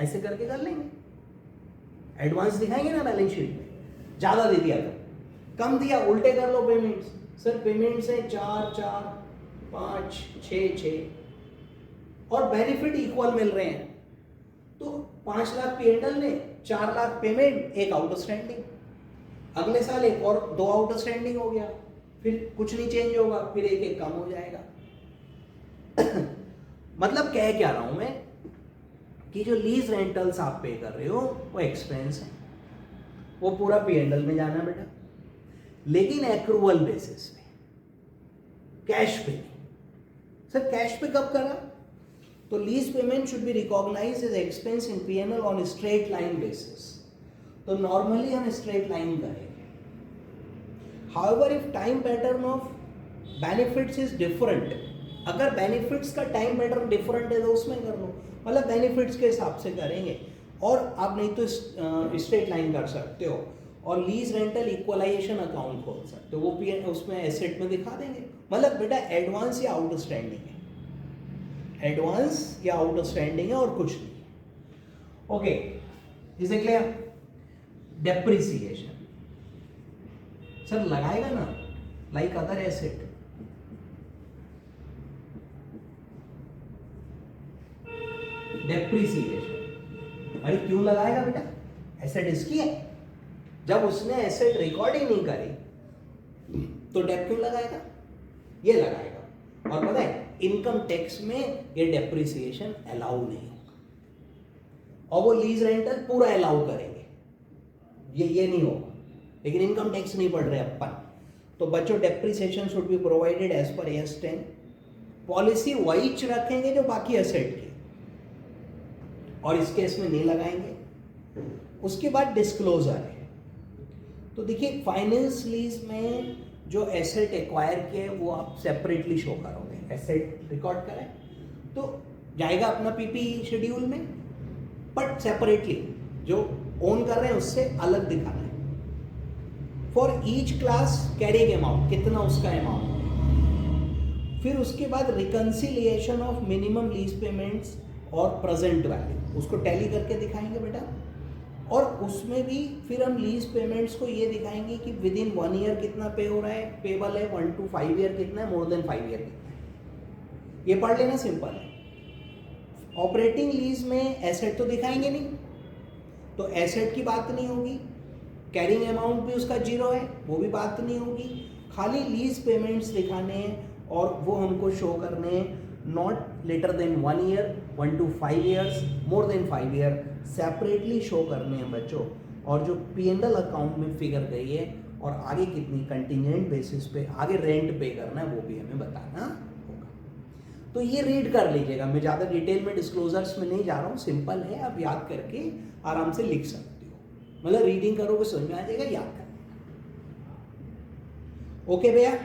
ऐसे करके कर लेंगे। एडवांस दिखाएंगे ना बैलेंस शीट में, ज्यादा दे दिया तो कम दिया, उल्टे कर लो पेमेंट्स। सर पेमेंट्स है 4 4 5 6 6 और बेनिफिट इक्वल मिल रहे हैं, तो 5 लाख P&L में, 4 लाख पेमेंट, 1 आउटस्टैंडिंग, अगले साल एक और 2 आउटस्टैंडिंग हो गया, फिर कुछ नहीं चेंज होगा, फिर 1 1 कम हो जाएगा। मतलब कह क्या रहा हूं मैं कि जो लीज रेंटल्स आप पे कर रहे हो वो एक्सपेंस है, वो पूरा P&L में जाना बेटा, लेकिन एक्रूवल बेसिस पे, कैश पे नहीं। सर कैश पे कब करा? तो lease payment should be recognized as expense in P&L on straight line basis. तो नॉर्मली हम स्ट्रेट लाइन करेंगे। However if time pattern of benefits is different, अगर बेनिफिट्स का टाइम पैटर्न डिफरेंट है तो उसमें कर लो, मतलब बेनिफिट्स के हिसाब से करेंगे, और आप नहीं तो स्ट्रेट लाइन कर सकते हो, और लीज रेंटल इक्वलाइजेशन अकाउंट खोल सकते हो, वो भी उसमें एसेट में दिखा देंगे। मतलब बेटा एडवांस या आउटस्टैंडिंग है, एडवांस या आउटस्टैंडिंग है और कुछ नहीं। Okay, is it clear? Depreciation sir लगाएगा ना, लाइक अदर एसेट। डेप्रिसिएशन अरे क्यों लगाएगा बेटा? एसेट इसकी है, जब उसने एसेट रिकॉर्ड ही नहीं करी तो डेप क्यों लगाएगा? ये लगाएगा। और पता है इनकम टैक्स में ये डेप्रिसिएशन अलाउ नहीं होगा, और वो लीज रेंटल पूरा अलाउ करेंगे, ये नहीं होगा, लेकिन इनकम टैक्स नहीं पढ़ रहे अपन। तो बच्चों depreciation should be provided as per AS 10। Policy वही रखेंगे जो बाकी एसेट की, और इस केस में नहीं लगाएंगे। उसके बाद डिस्क्लोजर है। तो देखिए फाइनेंस लीज में जो एसेट एक्वायर किए वो आप सेपरेटली शो करोगे, एसेट रिकॉर्ड करें तो जाएगा अपना पीपी शेड्यूल में, बट सेपरेटली जो ओन कर रहे हैं उससे अलग दिखाना है। For each class carrying amount, कितना उसका अमाउंट है। फिर उसके बाद reconciliation of minimum lease payments और प्रेजेंट वैल्यू, उसको टैली करके दिखाएंगे बेटा। और उसमें भी फिर हम लीज पेमेंट्स को ये दिखाएंगे कि विद इन 1 ईयर कितना पे हो रहा है, पेबल है, 1 to 5 ईयर कितना है, मोर देन 5 ईयर कितना है। ये पढ़ लेना, सिंपल है। ऑपरेटिंग लीज में एसेट तो दिखाएंगे नहीं, तो एसेट की बात नहीं होगी, कैरिंग अमाउंट भी उसका 0 है, वो भी बात नहीं होगी, खाली लीज पेमेंट्स दिखाने हैं, और वो हमको शो करने हैं not later than 1 year, 1 to 5 years, more than 5 year, separately show करने हैं बच्चों। और जो P&L अकाउंट में फिगर गई है और आगे कितनी कंटिजेंट बेसिस पे आगे रेंट पे करना है वो भी हमें बताना होगा। तो ये रीड कर लीजिएगा, मैं ज़्यादा डिटेल में डिस्क्लोजर्स में नहीं जा रहा हूँ, सिंपल है, आप याद करके आराम से लिख सकते हो, मतलब रीडिंग करोगे समझ में आ जाएगा, याद कर। ओके भैया,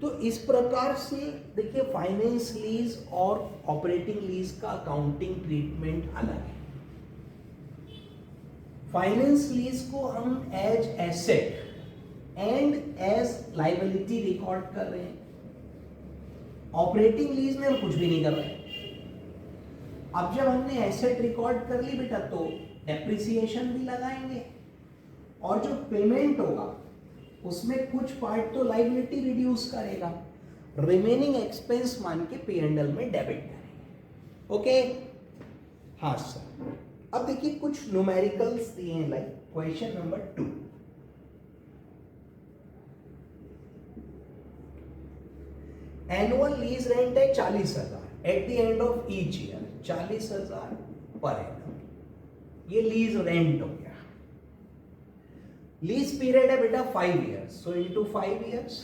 तो इस प्रकार से देखिए फाइनेंस लीज और ऑपरेटिंग लीज का अकाउंटिंग ट्रीटमेंट अलग है। फाइनेंस लीज को हम as asset and as liability record कर रहे हैं, ऑपरेटिंग लीज में हम कुछ भी नहीं कर रहे हैं। अब जब हमने एसेट रिकॉर्ड कर ली बेटा तो डेप्रिसिएशन भी लगाएंगे और जो पेमेंट होगा उसमें कुछ पार्ट तो लाइबिलिटी रिड्यूस करेगा, रिमेनिंग एक्सपेंस मान के P&L में डेबिट करेंगे। ओके, हाँ सर। अब देखिए कुछ न्यूमेरिकल्स दिए हैं, like question number 2। Annual lease rent है 40,000 eight the end of each year, 40,000 per annum, ये लीज रेंट हो गया। लीज पीरियड है बेटा 5 इयर्स, सो इनटू 5 इयर्स,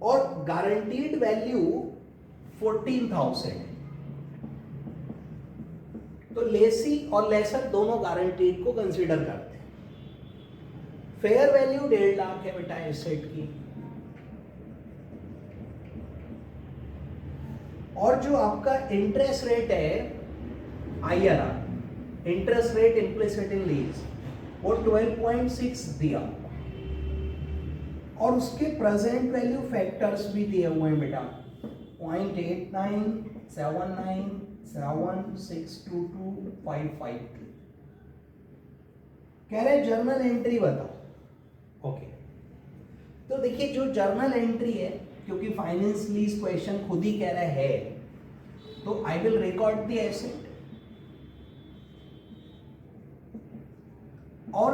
और गारंटीड वैल्यू 14,000 है। तो लेसी और लेसर दोनों गारंटीड को कंसीडर करते हैं। फेयर वैल्यू 1.5 लाख है बेटा एसेट की, और जो आपका इंटरेस्ट रेट है IRR, इंटरेस्ट रेट इम्प्लिसिट इन लीज, वो 12.6 दिया, और उसके प्रेजेंट वैल्यू फैक्टर्स भी दिए हुए हैं बेटा, 0.89, 79, 7, 622, 552। कह रहे जर्नल एंट्री बताओ। ओके, तो देखिए जो जर्नल एंट्री है, क्योंकि फाइनेंस लीज क्वेश्चन खुद ही कह रहा है, तो I will record the asset और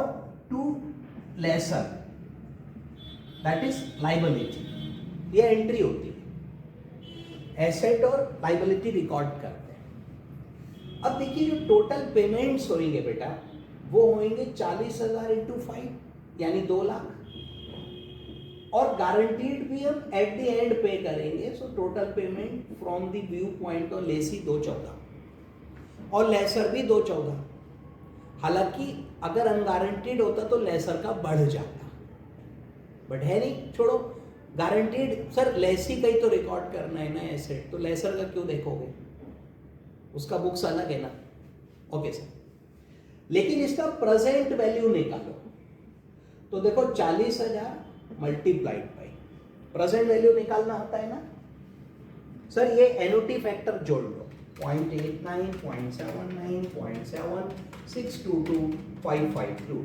to lessor, that is liability, ये एंट्री होती है। एसेट और लाइबिलिटी रिकॉर्ड करते हैं। अब देखिए जो टोटल पेमेंट्स होंगे बेटा वो होंगे 40,000 इंटू 5 यानी 2 लाख, और गारंटीड भी हम एट द एंड पे करेंगे, so total payment from the view point और लेसी 214 और लेसर भी 214। हालांकि अगर अनगारंटीड होता तो लेसर का बढ़ जाता, बट है नहीं, छोड़ो। गारंटीड सर लेसी का ही तो रिकॉर्ड करना है ना एसेट, तो लेसर का क्यों देखोगे, उसका बुक्स अलग है ना। ओके सर, लेकिन इसका प्रेजेंट वैल्यू निकालो, तो देखो 40,000 मल्टीप्लाइड बाई प्रेजेंट वैल्यू निकालना आता है ना सर, ये एनुटी फैक्टर जोड़ लो, 0.89, 0.79, 0.7, 622, 552,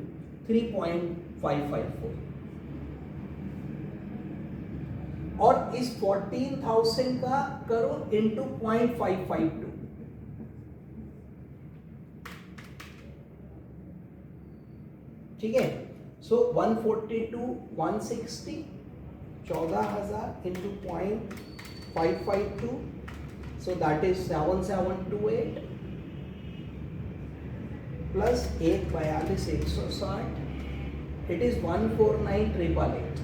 3.554, और इस 14,000 का करो इंटू 0.552, ठीक है। सो 142, 160, 14,000 into 0.552, so that is 7728 plus 142,160, it is 149,888,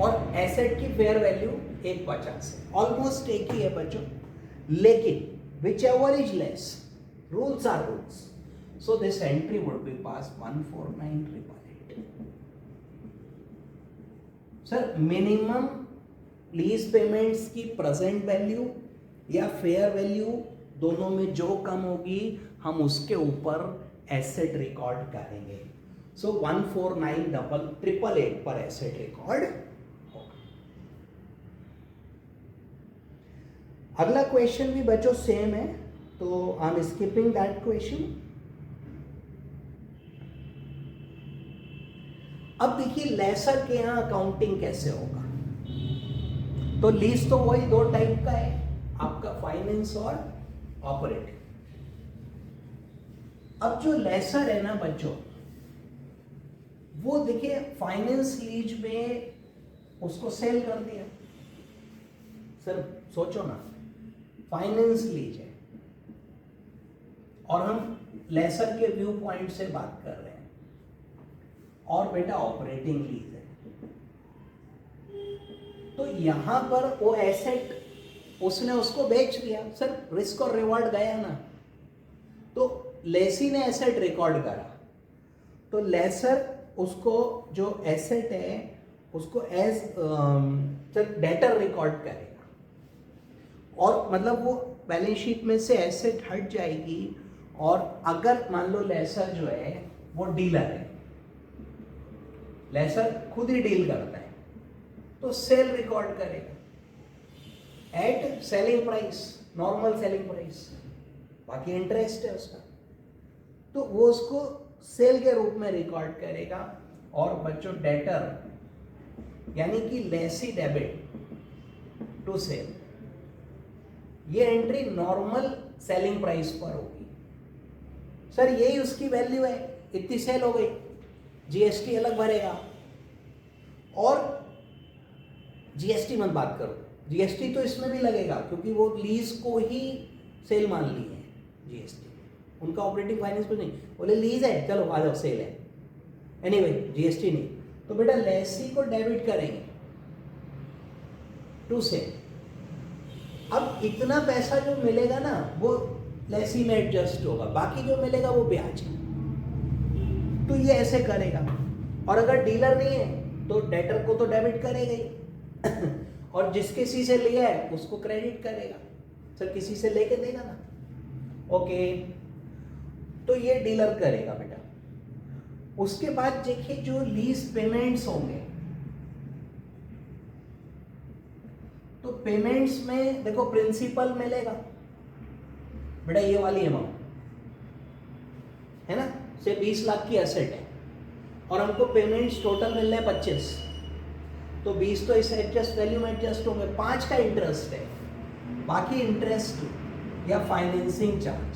और एसेट की फेयर वैल्यू 150 है, ऑलमोस्ट एक ही है बच्चों, लेकिन whichever is less, rules are rules, so this entry would be pass 149,888। Sir minimum lease payments की प्रेजेंट वैल्यू या फेयर वैल्यू दोनों में जो कम होगी हम उसके ऊपर एसेट रिकॉर्ड करेंगे, सो 149,888 पर एसेट रिकॉर्ड होगा। अगला क्वेश्चन भी बच्चों सेम है, तो I am skipping that question. अब देखिए लेसर के यहां अकाउंटिंग कैसे होगा, तो लीज तो वही 2 टाइप का है आपका, फाइनेंस और ऑपरेटिंग। अब जो लेसर है ना बच्चों, वो देखिए फाइनेंस लीज में उसको सेल कर दिया। सर सोचो ना, फाइनेंस लीज है और हम लेसर के व्यू पॉइंट से बात कर रहे हैं, और बेटा ऑपरेटिंग लीज है, तो यहां पर वो एसेट उसने उसको बेच दिया। सर रिस्क और रिवॉर्ड गया ना, तो लेसी ने एसेट रिकॉर्ड करा, तो लेसर उसको जो एसेट है उसको एज डेटर रिकॉर्ड करेगा, और मतलब वो बैलेंस शीट में से एसेट हट जाएगी। और अगर मान लो लेसर जो है वो डीलर है, लेसर खुद ही डील करता है, तो सेल रिकॉर्ड करेगा at selling price, normal selling price, बाकी इंटरेस्ट है उसका, तो वो उसको सेल के रूप में रिकॉर्ड करेगा। और बच्चों डेटर यानी कि लेसी डेबिट टू सेल, ये एंट्री नॉर्मल सेलिंग प्राइस पर होगी। सर यही उसकी वैल्यू है, इतनी सेल हो गई, जीएसटी अलग भरेगा। और जीएसटी मत बात करो, जीएसटी तो इसमें भी लगेगा क्योंकि वो लीज को ही सेल मान ली है जीएसटी, उनका ऑपरेटिंग फाइनेंस में नहीं, बोले लीज है चलो आ जाओ सेल है, एनीवे जीएसटी नहीं। तो बेटा लेसी को डेबिट करेंगे टू सेल। अब इतना पैसा जो मिलेगा ना वो लेसी में एडजस्ट होगा, बाकी जो मिलेगा वो ब्याज है, तो ये ऐसे करेगा। और अगर डीलर नहीं है तो डेटर को तो डेबिट करेगा ही और जिस किसी से लिया है उसको क्रेडिट करेगा, सर किसी से लेके देगा ना, ओके। तो ये डीलर करेगा बेटा। उसके बाद देखिए जो लीज पेमेंट्स होंगे, तो पेमेंट्स में देखो प्रिंसिपल मिलेगा बेटा, ये वाली अमाउंट है ना, से 20 लाख की एसेट है और हमको पेमेंट्स टोटल मिल रहे हैं 25, तो 20 तो इस एडजस्ट वैल्यू में एडजस्ट होंगे, 5 का इंटरेस्ट है, बाकी इंटरेस्ट या financing charge,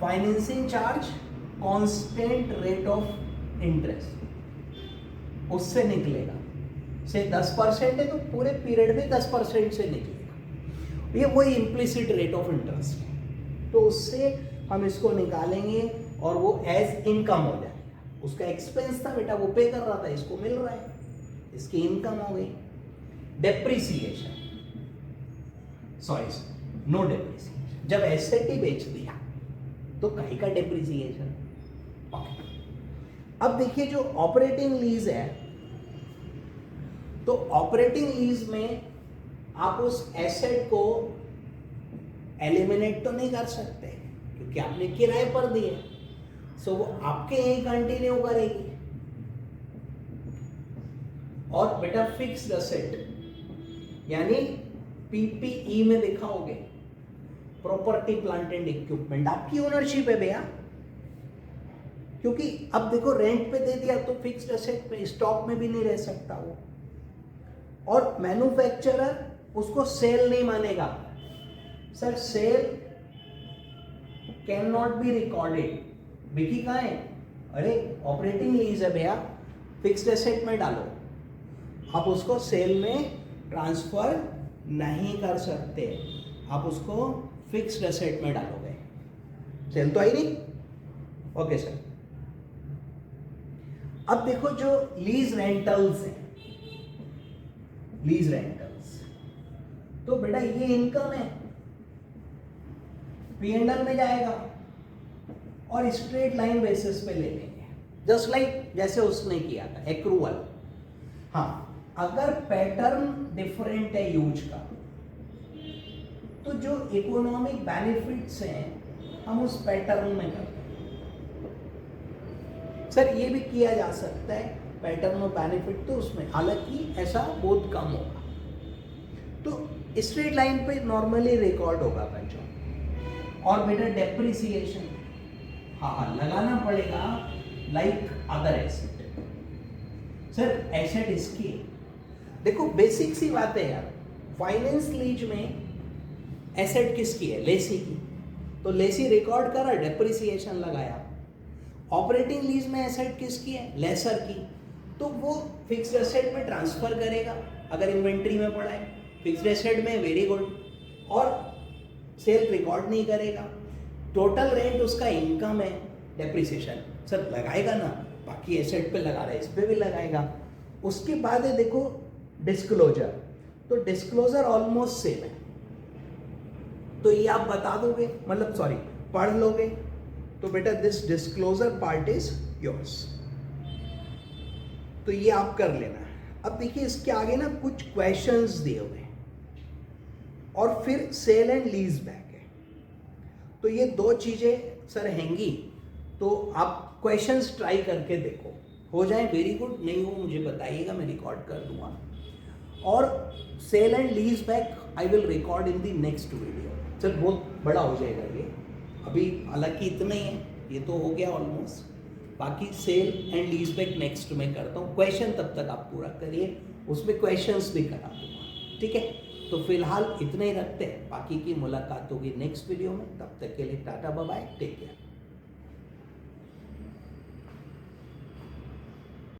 financing charge constant rate of interest उससे निकलेगा, से 10% है तो पूरे पीरियड में 10% से निकलेगा, ये वही इम्प्लिसिट रेट ऑफ इंटरेस्ट है, तो उससे हम इसको निकालेंगे और वो एज इनकम हो जाएगा। उसका एक्सपेंस था बेटा, वो पे कर रहा था, इसको मिल रहा है, इसकी इनकम हो गई। डेप्रिसिएशन, सॉरी नो डेप्रिसिएशन, जब एसेट ही बेच दिया तो कहीं का डेप्रिसिएशन। अब देखिए जो ऑपरेटिंग लीज है, तो ऑपरेटिंग लीज में आप उस एसेट को एलिमिनेट तो नहीं कर सकते क्योंकि आपने किराए पर दिए, सो वो आपके यहीं कंटिन्यू करेगी। और बेटा फिक्स्ड एसेट यानी पीपीई में दिखाओगे, प्रॉपर्टी प्लांट एंड इक्विपमेंट आपकी ओनरशिप है भैया, क्योंकि अब देखो रेंट पे दे दिया तो फिक्स्ड एसेट पे स्टॉक में भी नहीं रह सकता वो। और मैन्युफैक्चरर उसको सेल नहीं मानेगा, sir sale can not be recorded, बिकी कहाँ है, अरे ऑपरेटिंग लीज है भैया, फिक्स्ड एसेट में डालो, आप उसको सेल में ट्रांसफर नहीं कर सकते, आप उसको फिक्स्ड एसेट में डालोगे, सेल तो आई नहीं, ओके सर। अब देखो जो लीज रेंटल्स हैं, लीज रेंटल्स, तो बेटा ये इनकम है, P&L में जाएगा और स्ट्रेट लाइन बेसिस पे ले लेंगे, जस्ट लाइक जैसे उसने किया था एक्रूअल। हाँ, अगर पैटर्न डिफरेंट है यूज का, तो जो इकोनॉमिक बेनिफिट्स हैं हम उस पैटर्न में करते हैं। सर ये भी किया जा सकता है पैटर्न और बेनिफिट तो उसमें, हालांकि ऐसा बहुत कम होगा, तो स्ट्रेट लाइन पे नॉर्मली रिकॉर्ड होगा बच्चों। और बेटा डेप्रिसिएशन हाँ लगाना पड़ेगा like other asset. Sir asset इसकी, देखो बेसिक सी बात है यार, फाइनेंस लीज में एसेट किसकी है, लेसी की, तो लेसी रिकॉर्ड करा, डेप्रिसिएशन लगाया। ऑपरेटिंग लीज में एसेट किसकी है, लेसर की, तो वो फिक्स्ड एसेट में ट्रांसफर करेगा अगर इन्वेंट्री में पड़ा है, फिक्स्ड एसेट में, वेरी गुड, और सेल रिकॉर्ड नहीं करेगा, टोटल रेंट उसका इनकम है, डेप्रिसिएशन सर लगाएगा ना, बाकी एसेट पे लगा रहा है, इस पे भी लगाएगा। उसके बाद है देखो डिस्क्लोजर, तो डिस्क्लोजर ऑलमोस्ट सेम है, तो ये आप बता दोगे, मतलब सॉरी पढ़ लोगे, तो बेटा this disclosure part is yours, तो ये आप कर लेना। अब देखिए इसके आगे ना कुछ क्वेश्चंस दिए हुए हैं और फिर सेल एंड लीज बैक है, तो ये दो चीजें सर हैंगी, तो आप क्वेश्चंस ट्राई करके देखो, हो जाए वेरी गुड, नहीं हो मुझे बताइएगा, मैं रिकॉर्ड कर दूंगा। और sale and lease back I will record in the next video. Sir बहुत बड़ा हो जाएगा ये, अभी हालांकि इतना ही है, ये तो हो गया ऑलमोस्ट, बाकी sale and lease back next में करता हूँ। क्वेश्चन तब तक आप पूरा करिए, उसमें क्वेश्चंस भी करा दूंगा, ठीक है। तो फिलहाल इतना ही रखते हैं, बाकी की मुलाकात होगी नेक्स्ट वीडियो में, तब तक के लिए tata bye bye, take care.